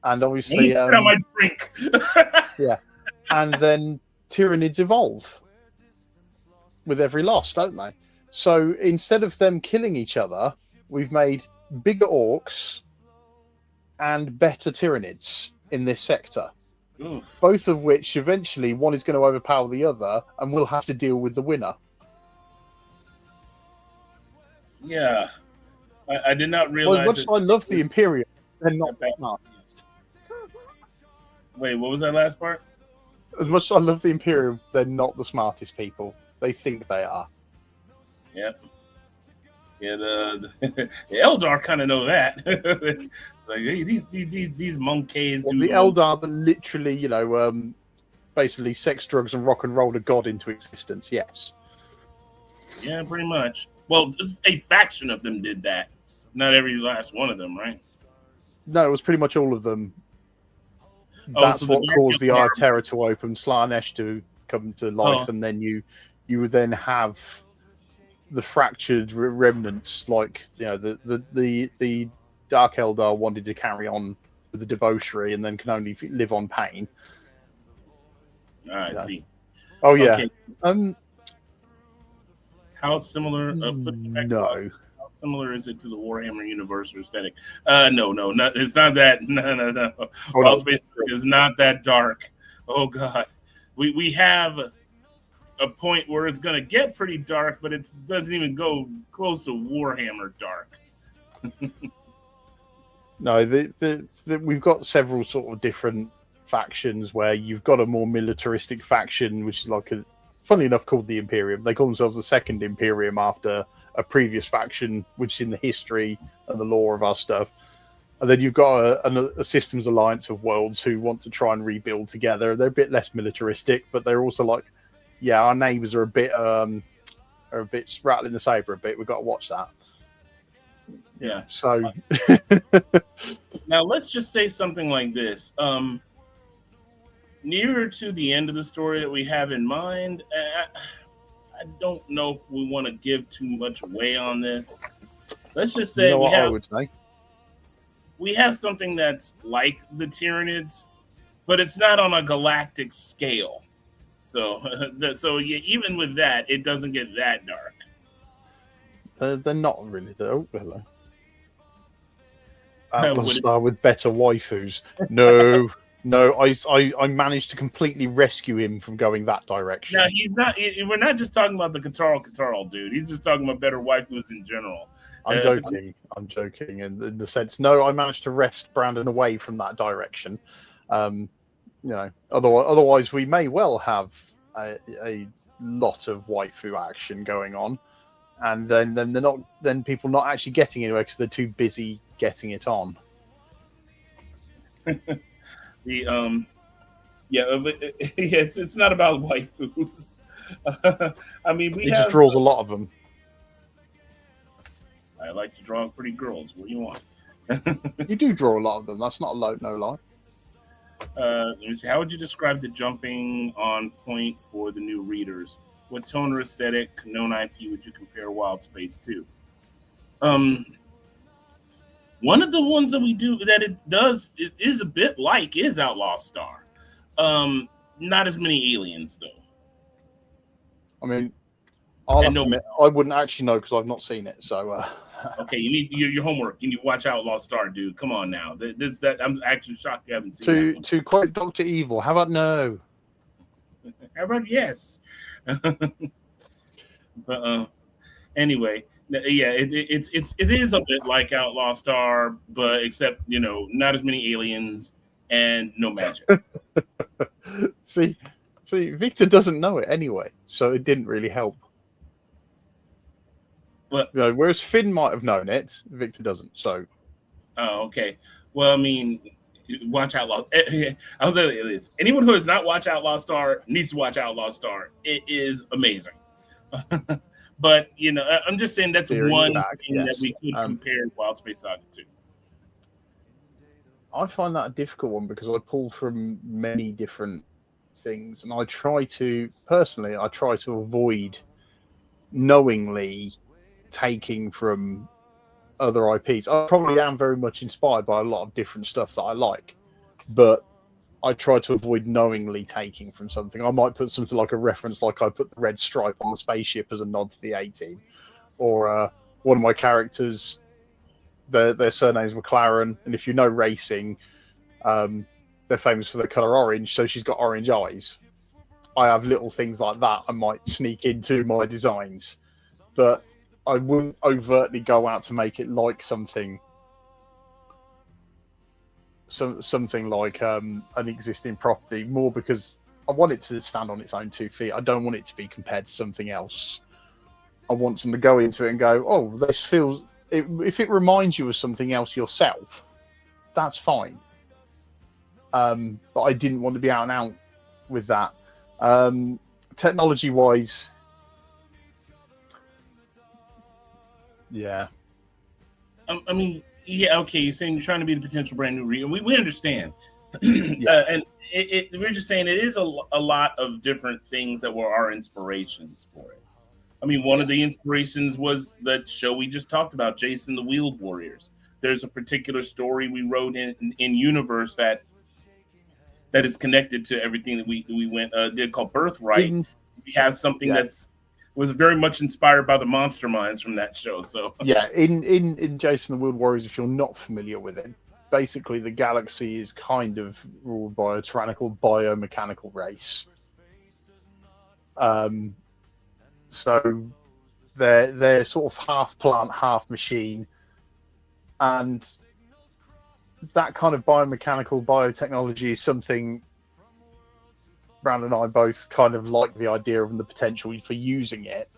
and obviously, on my drink. yeah, and then Tyranids evolve with every loss, don't they? So instead of them killing each other, we've made bigger orcs and better Tyranids in this sector. Oof. Both of which eventually one is going to overpower the other, and we'll have to deal with the winner. Yeah, I did not realize. Well, much as I love the Imperium, they're not smart. Wait, what was that last part? As much as I love the Imperium, they're not the smartest people. They think they are. Yep. Yeah, the Eldar kind of know that. Like these monkeys. Well, the Eldar that literally, basically sex, drugs, and rock and roll a god into existence. Yes. Yeah, pretty much. Well, a faction of them did that. Not every last one of them, right? No, it was pretty much all of them. That's what caused the Eye Terror to open, Slanesh to come to life, and then you would then have the fractured remnants, like the Dark Eldar wanted to carry on with the debauchery and then can only live on pain. I see. Oh yeah. Okay. How similar? No. How similar is it to the Warhammer universe or aesthetic? No, it's not that. No. Wild Space Saga is not that dark. Oh god, we have a point where it's gonna get pretty dark, but it doesn't even go close to Warhammer dark. No, we've got several sort of different factions where you've got a more militaristic faction, which is like funnily enough, called the Imperium. They call themselves the Second Imperium after a previous faction, which is in the history and the lore of our stuff. And then you've got a systems alliance of worlds who want to try and rebuild together. They're a bit less militaristic, but they're also like, yeah, our neighbours are a bit rattling the saber a bit. We've got to watch that. Yeah. So now let's just say something like this. Nearer to the end of the story that we have in mind, I don't know if we want to give too much away on this. Let's just say we have something that's like the Tyranids, but it's not on a galactic scale. So yeah, even with that, it doesn't get that dark. They're not really though. Hello. Atlas with better waifus. No. No, I managed to completely rescue him from going that direction. No, he's not. We're not just talking about the Katarl dude. He's just talking about better waifus in general. I'm joking. In the sense, no, I managed to wrest Brandon away from that direction. Otherwise we may well have a lot of waifu action going on, and then people not actually getting anywhere because they're too busy getting it on. The yeah, but yeah, it's not about waifus. I mean, we He just have. draws a lot of them. I like to draw pretty girls. What do you want? You do draw a lot of them. That's not a no lie. Let me see. How would you describe the jumping on point for the new readers? What tone or aesthetic, known IP, would you compare Wild Space to? Um, One of the ones that we do that it is a bit like is Outlaw Star. Not as many aliens though. I mean, I'll have no, to admit, I wouldn't actually know because I've not seen it. So, okay, you need your homework. You need to watch Outlaw Star, dude. Come on now. I'm actually shocked you haven't seen. To quote Dr. Evil, how about no? How about yes? But anyway, yeah, it is a bit like Outlaw Star, but except not as many aliens and no magic. see, Victor doesn't know it anyway, so it didn't really help. But whereas Finn might have known it, Victor doesn't. So, oh, okay. Well, I mean, watch Outlaw. I was saying it is. Anyone who has not watched Outlaw Star needs to watch Outlaw Star. It is amazing. But I'm just saying that's one thing that we could compare Wild Space Saga to. I find that a difficult one because I pull from many different things, and I try to avoid knowingly taking from other IPs. I probably am very much inspired by a lot of different stuff that I like, but I try to avoid knowingly taking from something. I might put something like a reference, like I put the red stripe on the spaceship as a nod to the A-Team, or one of my characters, their surname's McLaren, and if you know racing, they're famous for the color orange, so she's got orange eyes. I have little things like that I might sneak into my designs, but I wouldn't overtly go out to make it like something like an existing property, more because I want it to stand on its own 2 feet. I don't want it to be compared to something else. I want them to go into it and go, oh, this feels... If it reminds you of something else yourself, that's fine. But I didn't want to be out and out with that. Technology-wise... Yeah. I mean... Yeah, okay. You're saying you're trying to be the potential brand new reader. We understand, and we're just saying it is a lot of different things that were our inspirations for it. I mean, one of the inspirations was that show we just talked about, Jason the Wheeled Warriors. There's a particular story we wrote in universe that is connected to everything that we did called Birthright. We have something that's was very much inspired by the monster minds from that show. So yeah, in Jason the Wheeled Warriors, if you're not familiar with it, basically the galaxy is kind of ruled by a tyrannical biomechanical race. So they're sort of half plant, half machine, and that kind of biotechnology is something Brandon and I both kind of like the idea of the potential for using it.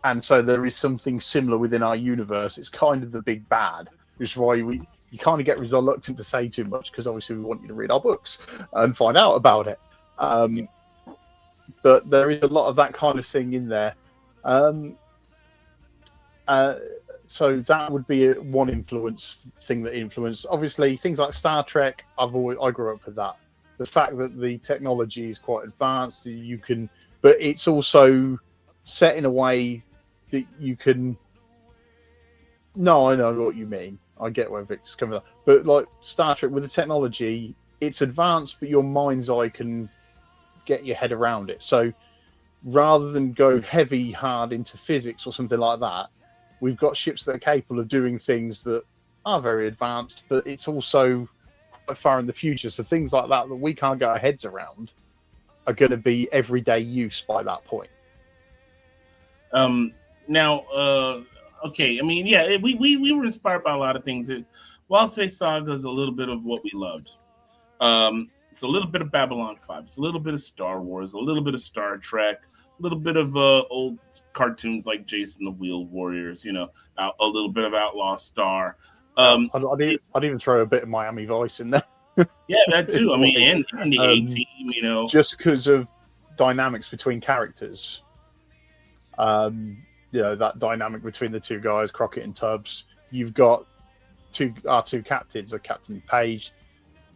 And so there is something similar within our universe. It's kind of the big bad, which is why you kind of get reluctant to say too much, because obviously we want you to read our books and find out about it. But there is a lot of that kind of thing in there. So that would be one thing that influenced. Obviously, things like Star Trek, I grew up with that. The fact that the technology is quite advanced, but it's also set in a way that you can. No, I know what you mean. I get where Victor's coming from. But like Star Trek, with the technology, it's advanced, but your mind's eye can get your head around it. So rather than go hard into physics or something like that, we've got ships that are capable of doing things that are very advanced, but it's also far in the future, so things like that we can't get our heads around are going to be everyday use by that point. Now, okay, I mean, yeah, we were inspired by a lot of things. Wild Space Saga is a little bit of what we loved. It's a little bit of Babylon 5. It's a little bit of Star Wars, a little bit of Star Trek, a little bit of old cartoons like Jason the Wheeled Warriors, a little bit of Outlaw Star. I'd even throw a bit of Miami Vice in there. Yeah, that too. I mean, and the A team, you know, just because of dynamics between characters. That dynamic between the two guys, Crockett and Tubbs. You've got our two captains, Captain Page,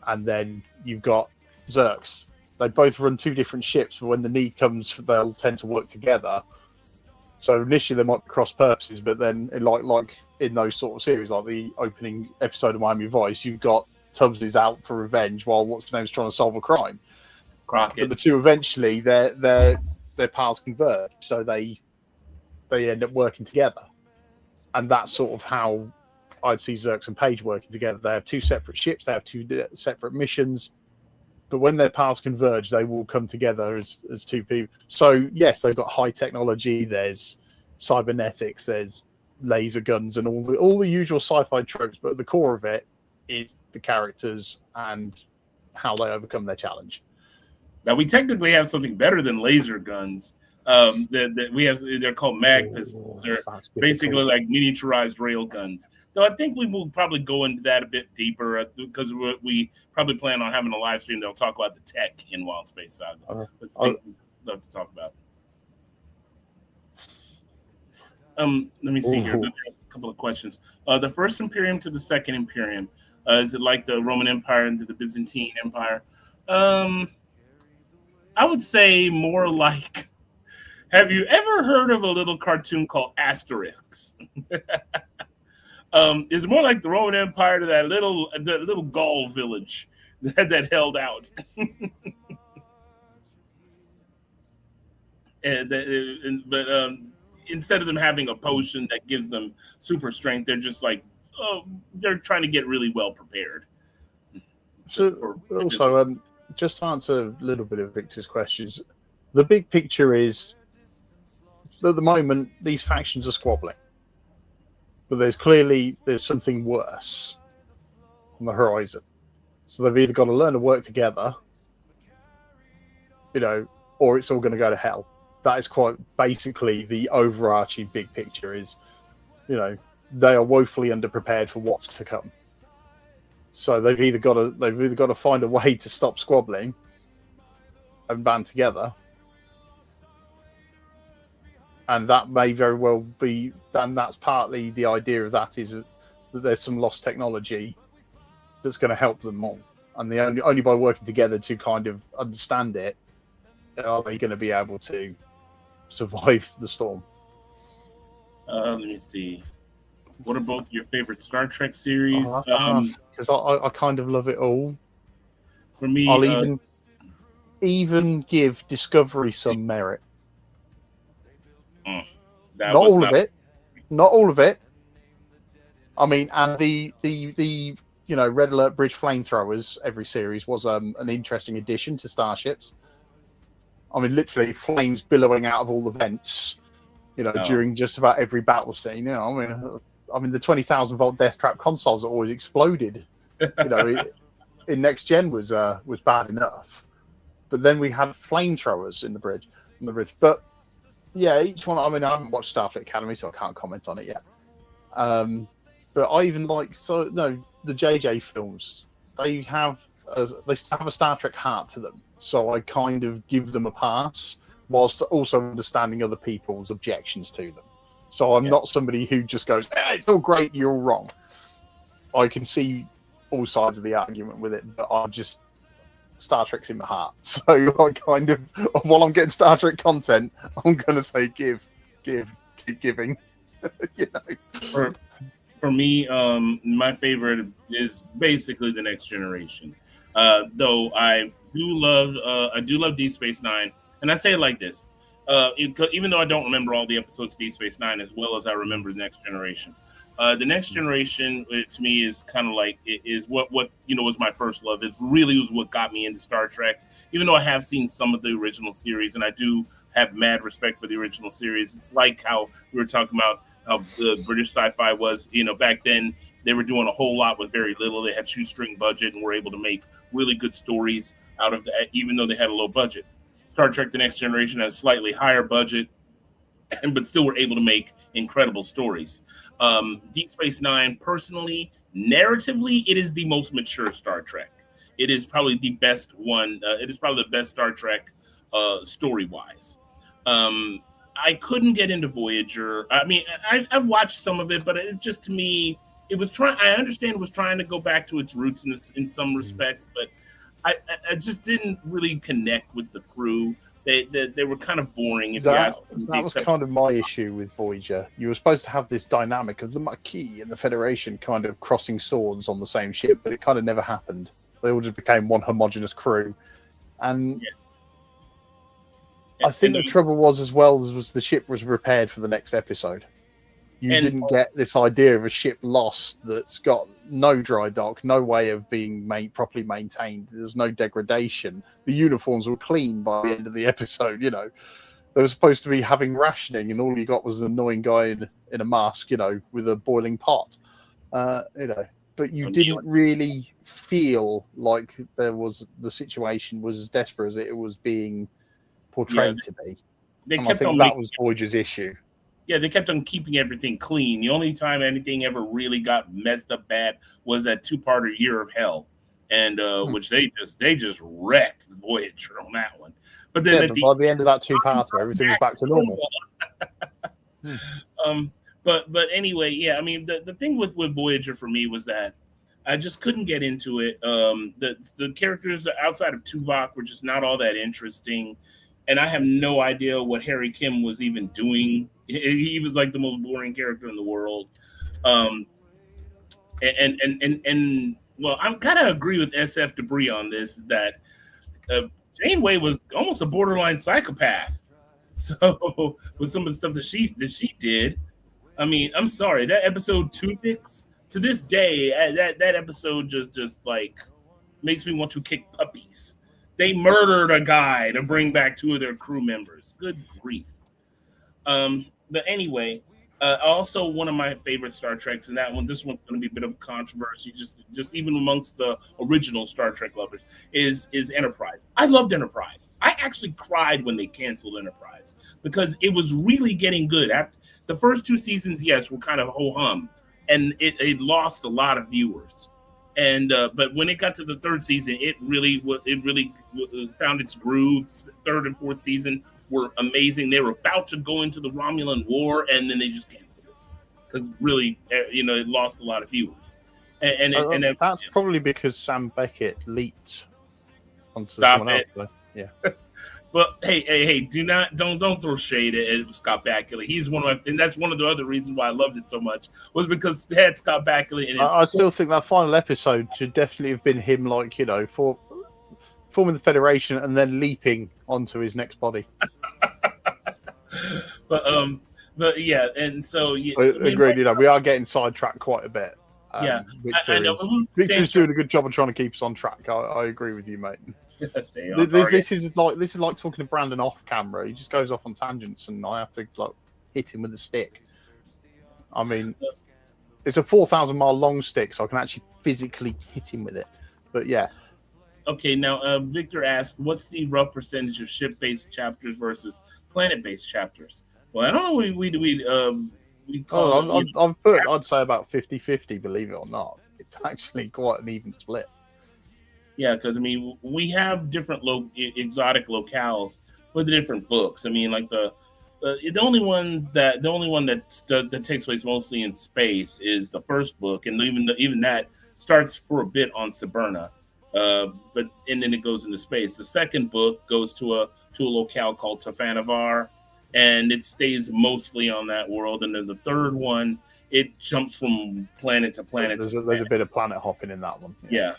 and then you've got Zerks. They both run two different ships, but when the need comes, they'll tend to work together. So initially they might be cross purposes, but then like in those sort of series, like the opening episode of Miami Vice, you've got Tubbs is out for revenge while what's his name's trying to solve a crime. Crockett. But the two eventually their paths converge, so they end up working together, and that's sort of how I'd see Zerks and Page working together. They have two separate ships, they have two separate missions, but when their paths converge, they will come together as two people. So yes, they've got high technology. There's cybernetics, there's laser guns, and all the usual sci-fi tropes. But at the core of it is the characters and how they overcome their challenge. Now we technically have something better than laser guns. They're called mag pistols. They're basically like miniaturized rail guns. Though I think we will probably go into that a bit deeper because we probably plan on having a live stream that'll talk about the tech in Wild Space Saga. I'd love to talk about. Let me see here. There's a couple of questions. The first Imperium to the second Imperium. Is it like the Roman Empire into the Byzantine Empire? I would say more like. Have you ever heard of a little cartoon called Asterix? It's more like the Roman Empire to that little Gaul village that held out. But instead of them having a potion that gives them super strength, they're just like, they're trying to get really well prepared. So also, just to answer a little bit of Victor's questions, the big picture is, at the moment, these factions are squabbling, but there's something worse on the horizon. So they've either got to learn to work together, or it's all going to go to hell. That is quite basically the overarching big picture. Is, they are woefully underprepared for what's to come. So they've either got to find a way to stop squabbling and band together. And that may very well be, and that's partly the idea of that, is that there's some lost technology that's going to help them all. And only by working together to kind of understand it are they going to be able to survive the storm. Let me see. What are both your favorite Star Trek series? Because I kind of love it all. For me, I'll even give Discovery some merit. Not all of it. I mean, and the Red Alert Bridge flamethrowers every series was an interesting addition to starships. I mean, literally flames billowing out of all the vents, during just about every battle scene. I mean, the 20,000 volt death trap consoles that always exploded. In Next Gen was bad enough, but then we had flamethrowers in the bridge. But yeah, each one. I mean, I haven't watched Starfleet Academy, so I can't comment on it yet. But I even like the JJ films. They have a Star Trek heart to them, so I kind of give them a pass, whilst also understanding other people's objections to them. So I'm not somebody who just goes, "It's all great, you're all wrong." I can see all sides of the argument with it, but Star Trek's in my heart. So I kind of, while I'm getting Star Trek content, I'm going to say keep giving. For me, my favorite is basically The Next Generation. Though I do love Deep Space Nine, and I say it like this. Even though I don't remember all the episodes of Deep Space Nine as well as I remember The Next Generation. The Next Generation, to me, is kind of like, it is what was my first love. It really was what got me into Star Trek. Even though I have seen some of the original series, and I do have mad respect for the original series. It's like how we were talking about how the British sci-fi was, back then they were doing a whole lot with very little. They had shoestring budget and were able to make really good stories out of that, even though they had a low budget. Star Trek The Next Generation has a slightly higher budget, but still were able to make incredible stories. Deep Space Nine, personally, narratively, it is the most mature Star Trek. it is probably the best one. It is probably the best Star Trek story wise. I couldn't get into Voyager. I mean, I watched some of it, but it's just, to me, it was trying. I understand it was trying to go back to its roots in some respects, but I just didn't really connect with the crew. They were kind of boring. If you ask me. That was kind of my issue with Voyager. You were supposed to have this dynamic of the Maquis and the Federation kind of crossing swords on the same ship, but it kind of never happened. They all just became one homogenous crew, and. Yeah. I think the trouble was, as well, was the ship was repaired for the next episode. You didn't get this idea of a ship lost that's got no dry dock, no way of being properly maintained. There's no degradation. The uniforms were clean by the end of the episode. You know, they were supposed to be having rationing, and all you got was an annoying guy in a mask, you know, with a boiling pot. You know, but you didn't really feel like the situation was as desperate as it was being portrayed to be. I think that was Voyager's issue. Yeah, they kept on keeping everything clean. The only time anything ever really got messed up bad was that 2-parter Year of Hell, and which they just wrecked Voyager on that one. But then by the end of that 2-parter, everything was back to normal. But anyway, yeah. I mean, the thing with Voyager for me was that I just couldn't get into it. The characters outside of Tuvok were just not all that interesting. And I have no idea what Harry Kim was even doing. He was like the most boring character in the world. And well, I'm kind of agree with SF Debris on this, that Janeway was almost a borderline psychopath. So with some of the stuff that she did, I mean, I'm sorry, that episode Toothpicks, to this day, that episode just like makes me want to kick puppies. They murdered a guy to bring back 2 of their crew members. Good grief. But anyway, also one of my favorite Star Treks, and this one's going to be a bit of controversy, just even amongst the original Star Trek lovers, is Enterprise. I loved Enterprise. I actually cried when they canceled Enterprise because it was really getting good. After the first 2 seasons, yes, were kind of ho-hum, and it lost a lot of viewers. And but when it got to the 3rd season, it really found its groove. 3rd and 4th season were amazing. They were about to go into the Romulan War, and then they just canceled it because really, it lost a lot of viewers. And that's probably because Sam Beckett leaped onto someone else. Though. Yeah. But hey! Don't throw shade at Scott Bakula. He's and that's one of the other reasons why I loved it so much, was because it had Scott Bakula in it. I still think that final episode should definitely have been him, like, for forming the Federation and then leaping onto his next body. but yeah, and so agreed. We are getting sidetracked quite a bit. Yeah, Victor's doing a good job of trying to keep us on track. I agree with you, mate. This is like talking to Brandon off camera. He just goes off on tangents, and I have to hit him with a stick. I mean, it's a 4,000-mile long stick, so I can actually physically hit him with it. But yeah. Okay, now Victor asked, "What's the rough percentage of ship-based chapters versus planet-based chapters?" Well, I don't know. We call I'd say about 50-50. Believe it or not, it's actually quite an even split. Yeah, because I mean, we have different exotic locales for the different books. I mean, like the only one that takes place mostly in space is the first book, and even that starts for a bit on Saburna, but then it goes into space. The second book goes to a locale called Tafanavar, and it stays mostly on that world. And then the third one, it jumps from planet to planet. There's a bit of planet hopping in that one. Yeah.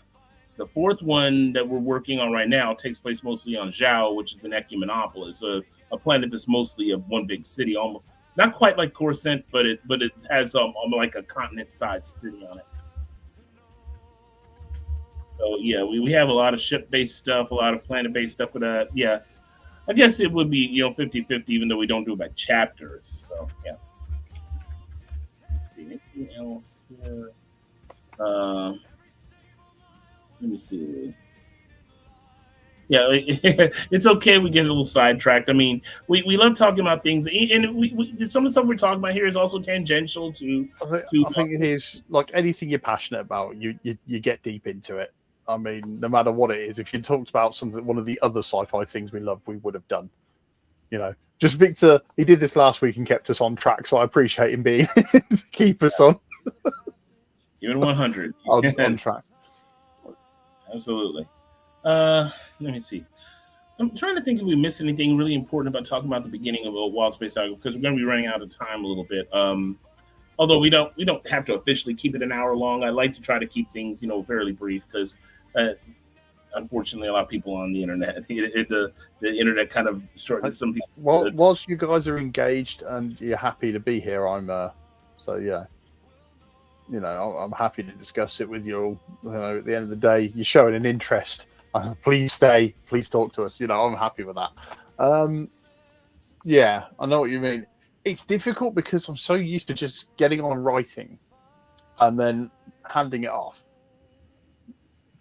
The fourth one that we're working on right now takes place mostly on Zhao, which is an ecumenopolis, a planet that's mostly of one big city, almost not quite like Coruscant, but it has like a continent-sized city on it. So yeah, we have a lot of ship-based stuff, a lot of planet-based stuff, but yeah, I guess it would be 50-50, even though we don't do it by chapters. So yeah. Let's see anything else here. Let me see. Yeah, it's okay. We get a little sidetracked. I mean, we love talking about things, and we some of the stuff we're talking about here is also tangential to. I think it is like anything you're passionate about. You get deep into it. I mean, no matter what it is, if you talked about something, one of the other sci-fi things we love, we would have done. You know, just Victor, he did this last week and kept us on track, so I appreciate him being to keep us on. Give it 100 on track. Absolutely. Let me see. I'm trying to think if we missed anything really important about talking about the beginning of a Wild Space Saga, because we're going to be running out of time a little bit. Although we don't have to officially keep it an hour long. I like to try to keep things, fairly brief, because unfortunately, a lot of people on the internet, the internet kind of shortens some people. Well, whilst you guys are engaged and you're happy to be here, I'm happy to discuss it with you all. At the end of the day, you're showing an interest. Please stay. Please talk to us. I'm happy with that. Yeah, I know what you mean. It's difficult because I'm so used to just getting on writing and then handing it off.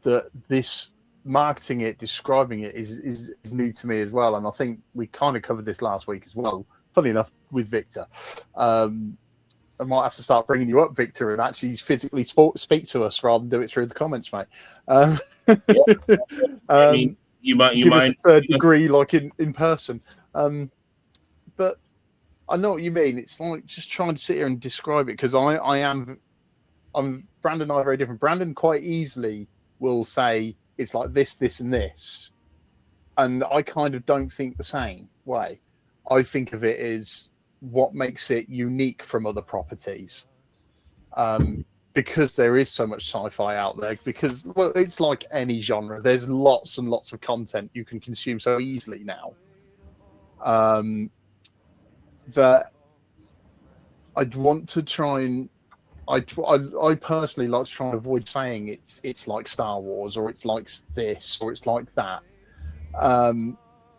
That this marketing it, describing it is new to me as well. And I think we kind of covered this last week as well. Funny enough, with Victor. I might have to start bringing you up, Victor, and actually physically speak to us rather than do it through the comments, mate. I mean, you might us a third degree, like in person. But I know what you mean. It's like just trying to sit here and describe it, because Brandon and I are very different. Brandon quite easily will say it's like this, and this, and I kind of don't think the same way. I think of it as what makes it unique from other properties, because there is so much sci-fi out there. Because, well, it's like any genre. There's lots and lots of content you can consume so easily now. That I'd want to try and I personally like to try and avoid saying it's like Star Wars, or it's like this, or it's like that.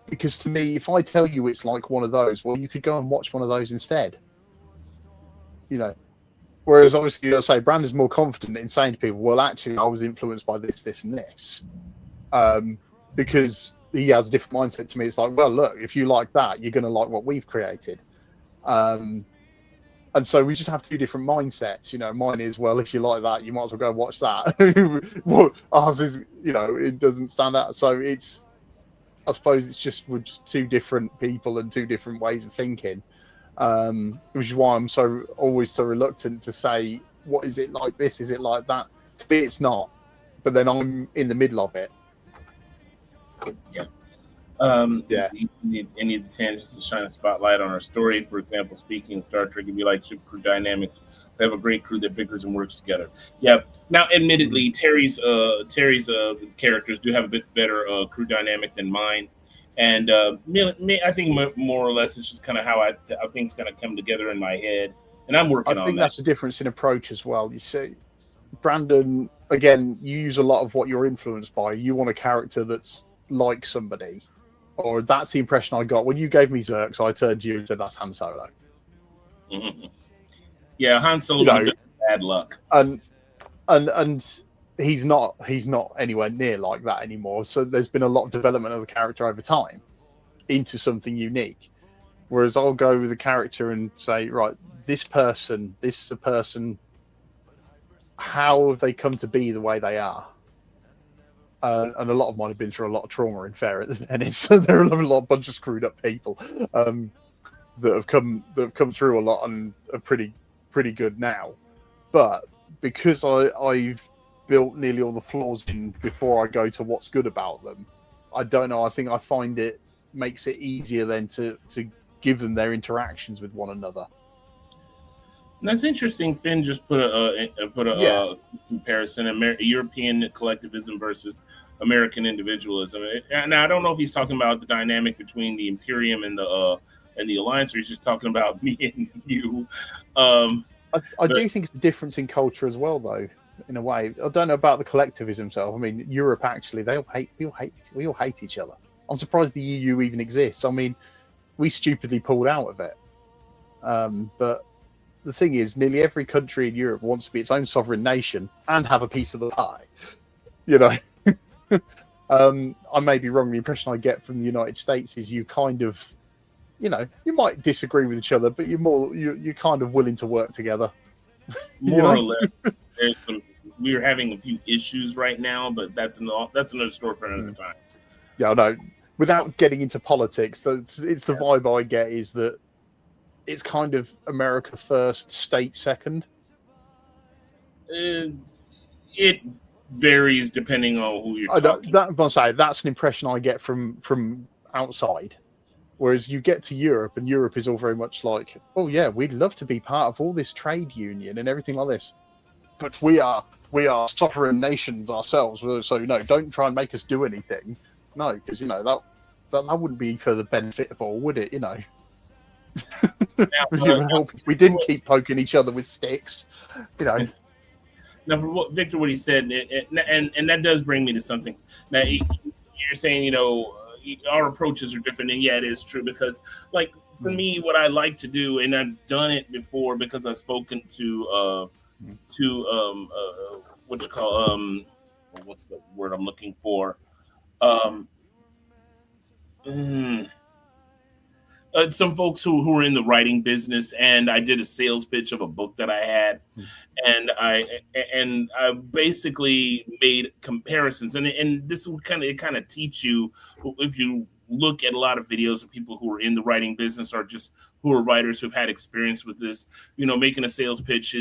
Because to me, if I tell you it's like one of those, well, you could go and watch one of those instead. Whereas obviously, I'll say Brandon's more confident in saying to people, well, actually, I was influenced by this, and this. Because he has a different mindset to me. It's like, well, look, if you like that, you're going to like what we've created. And so we just have two different mindsets. Mine is, well, if you like that, you might as well go and watch that. Well, ours is, it doesn't stand out. So I suppose it's just we're just two different people and two different ways of thinking, which is why I'm always so reluctant to say, what is it like this? Is it like that? To me, it's not. But then I'm in the middle of it. Yeah. You need any of the tangents to shine a spotlight on our story. For example, speaking of Star Trek, it'd be like ship crew dynamics. We have a great crew that bickers and works together. Yeah. Now, admittedly, Terry's characters do have a bit better crew dynamic than mine, and I think more or less it's just kind of how things kind of come together in my head, and I'm working on that. I think that's a difference in approach as well. You see, Brandon, again, you use a lot of what you're influenced by. You want a character that's like somebody. Or that's the impression I got when you gave me Zerks. I turned to you and said, "That's Han Solo." Mm-hmm. Yeah, Han Solo bad luck, and he's not anywhere near like that anymore. So there's been a lot of development of the character over time into something unique. Whereas I'll go with a character and say, right, this is a person. How have they come to be the way they are? And a lot of mine have been through a lot of trauma, in fairness. So there are a bunch of screwed up people that have come through a lot and are pretty good now. But because I've built nearly all the flaws in before I go to what's good about them, I don't know. I think I find it makes it easier then to give them their interactions with one another. That's interesting. Finn just put a comparison: European collectivism versus American individualism. Now, I don't know if he's talking about the dynamic between the Imperium and the Alliance, or he's just talking about me and you. I do think it's a difference in culture as well, though. In a way, I don't know about the collectivism itself. I mean, Europe actually, we all hate each other. I'm surprised the EU even exists. I mean, we stupidly pulled out of it, but. The thing is, nearly every country in Europe wants to be its own sovereign nation and have a piece of the pie. I may be wrong. The impression I get from the United States is you kind of, you might disagree with each other, but you're kind of willing to work together. More or less. we're having a few issues right now, but that's another story for another time. Yeah, no. Without getting into politics, it's the vibe I get is that it's kind of America first, state second. It varies depending on who you're talking. That's an impression I get from outside. Whereas you get to Europe, and Europe is all very much like, oh yeah, we'd love to be part of all this trade union and everything like this, but we are sovereign nations ourselves. So don't try and make us do anything. No, because that wouldn't be for the benefit of all, would it? Now, it would help if we didn't keep poking each other with sticks. Now, for what he said, and that does bring me to something. Now, you're saying, our approaches are different, and yeah, it is true, because like for me, what I like to do, and I've done it before because I've spoken to what you call what's the word I'm looking for? Some folks who were in the writing business, and I did a sales pitch of a book that I had, and I basically made comparisons, and this will kind of teach you, if you look at a lot of videos of people who are in the writing business or just who are writers who've had experience with this, making a sales pitch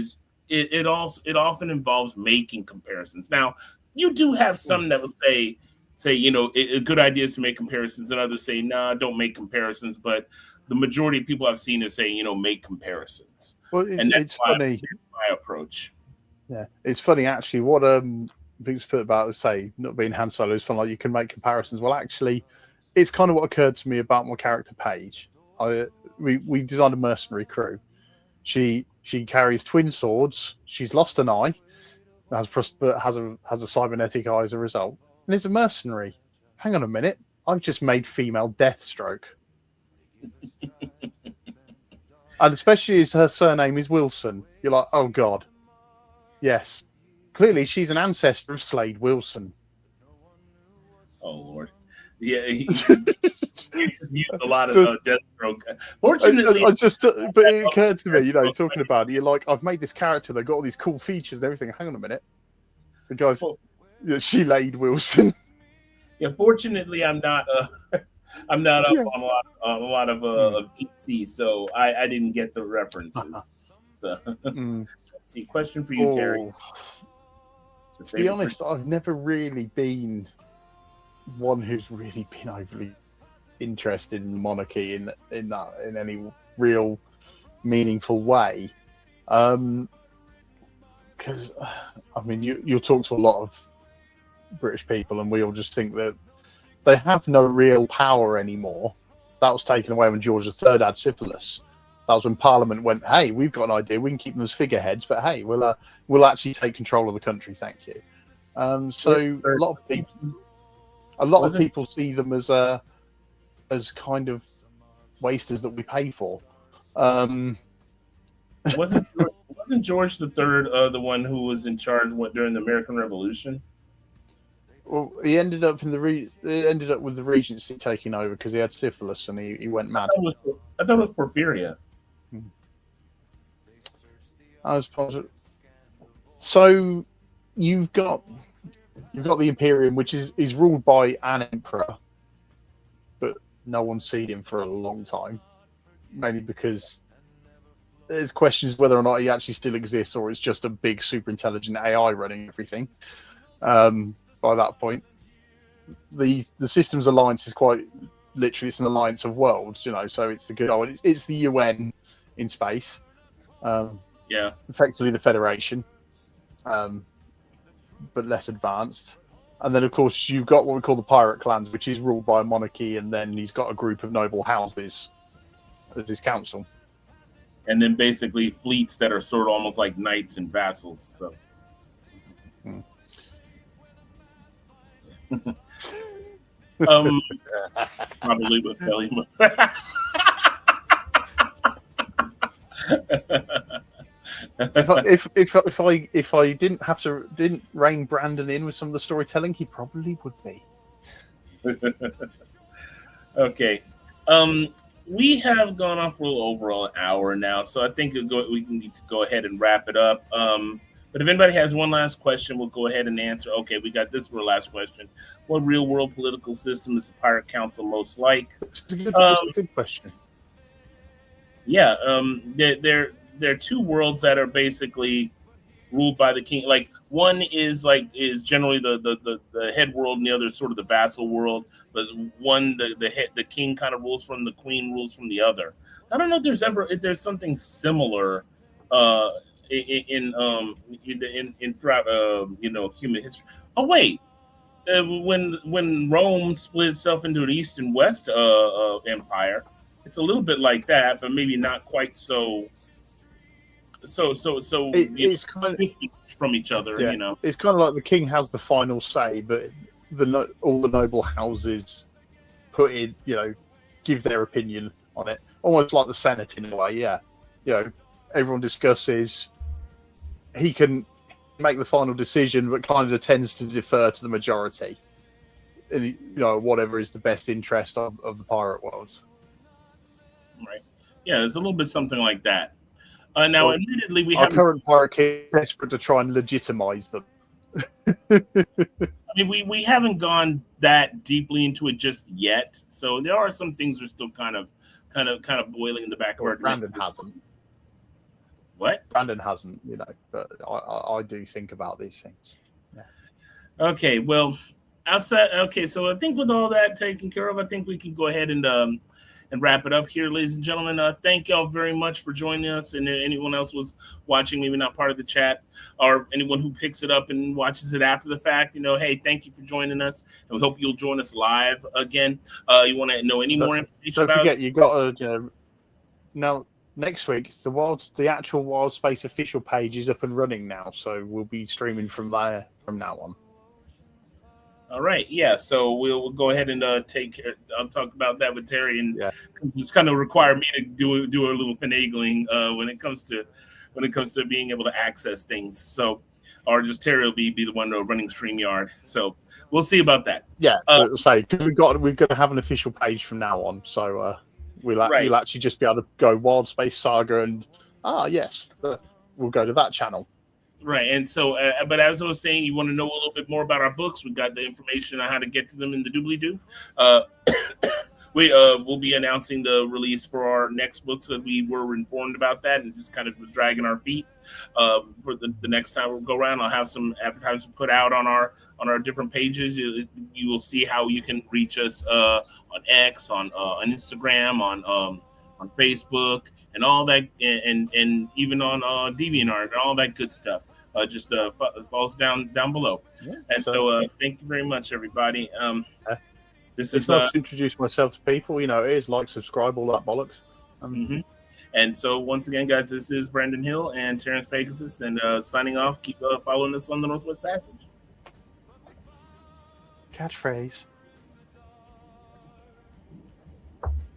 it often involves making comparisons. Now, you do have some that will say, a good idea is to make comparisons, and others say, nah, don't make comparisons. But the majority of people I've seen are saying, make comparisons. Well, it's funny. My approach. Yeah, it's funny actually. What people put about, say, not being Han Solo is fun. Like, you can make comparisons. Well, actually, it's kind of what occurred to me about my character Paige. We designed a mercenary crew. She carries twin swords. She's lost an eye. Has a cybernetic eye as a result. And is a mercenary. Hang on a minute. I've just made female Deathstroke. And especially as her surname is Wilson. You're like, oh God. Yes. Clearly she's an ancestor of Slade Wilson. Oh Lord. Yeah, he just used a lot of Deathstroke. Fortunately, but it occurred to me, talking about it, you're like, I've made this character, they've got all these cool features and everything. Hang on a minute. The guy's she laid Wilson. Yeah, fortunately, I'm not up on a lot of DC, so I didn't get the references. So, let's see, question for you, Terry. To be honest, I've never really been one who's really been overly interested in monarchy in any real meaningful way. Because you'll talk to a lot of British people, and we all just think that they have no real power anymore. That was taken away when George III had syphilis. That was when Parliament went, "Hey, we've got an idea. We can keep them as figureheads, but hey, we'll actually take control of the country. Thank you." So a lot of people see them as kind of wasters that we pay for. Wasn't George III the one who was in charge during the American Revolution? Well, he ended up with the Regency taking over because he had syphilis and he went mad. I thought it was Porphyria. I was positive. So you've got the Imperium, which is ruled by an emperor, but no one's seen him for a long time, mainly because there's questions whether or not he actually still exists or it's just a big super intelligent AI running everything. By that point, the Systems Alliance is quite literally, it's an alliance of worlds, so it's it's the UN in space. Effectively the Federation, but less advanced. And then of course you've got what we call the pirate clans, which is ruled by a monarchy, and then he's got a group of noble houses as his council. And then basically fleets that are sort of almost like knights and vassals. So. Probably would tell him. If I didn't rein Brandon in with some of the storytelling, he probably would be. Okay. We have gone on for a little over an hour now, so I think we need to go ahead and wrap it up. But if anybody has one last question, we'll go ahead and answer. Okay, we got this for last question. What real world political system is the Pirate Council most like? It's a good question. Yeah, there are two worlds that are basically ruled by the king. Like one is generally the head world, and the other is sort of the vassal world. But one the king kind of rules from, the queen rules from the other. I don't know if there's something similar uh in throughout human history. Oh wait, when Rome split itself into an east and west empire, it's a little bit like that, but maybe not quite so It's kind of distant from each other. yeah. It's kind of like the king has the final say, but all the noble houses put in, give their opinion on it, almost like the Senate in a way. Yeah, everyone discusses. He can make the final decision, but kind of tends to defer to the majority. And, whatever is the best interest of the pirate world. Right. Yeah, there's a little bit something like that. Now, admittedly, we our have current pirate king is desperate to try and legitimize them. I mean, we haven't gone that deeply into it just yet, so there are some things that are still kind of boiling in the back of our. Brandon hasn't. What? Brandon hasn't, but I do think about these things. Yeah. Okay, well, outside. Okay, so I think with all that taken care of, I think we can go ahead and wrap it up here, ladies and gentlemen. Thank y'all very much for joining us, and anyone else was watching, maybe not part of the chat, or anyone who picks it up and watches it after the fact, hey, thank you for joining us, and we hope you'll join us live again. You want to know any more information? Don't forget, you got to, now next week the actual Wild Space official page is up and running now, so we'll be streaming from there from now on. All right, yeah. So we'll go ahead and I'll talk about that with Terry, and because it's kind of required me to do a little finagling when it comes to being able to access things. So, or just Terry will be the one running StreamYard. So we'll see about that. Yeah, say because we've got to have an official page from now on. So we'll actually just be able to go Wild Space Saga, and we'll go to that channel. Right, and so, but as I was saying, you want to know a little bit more about our books. We got the information on how to get to them in the doobly-doo. We'll be announcing the release for our next books, that we were informed about that and just kind of was dragging our feet. For the next time we'll go around, I'll have some advertisements put out on our different pages. You will see how you can reach us on X, on Instagram, on Facebook, and all that, and even on DeviantArt, and all that good stuff. Just falls down below. Yeah, and so thank you very much, everybody. This is nice to introduce myself to people. It is like, subscribe, all that bollocks. And so once again, guys, this is Brandon Hill and Terrence Pegasus, and signing off. Keep following us on the Northwest Passage. Catchphrase.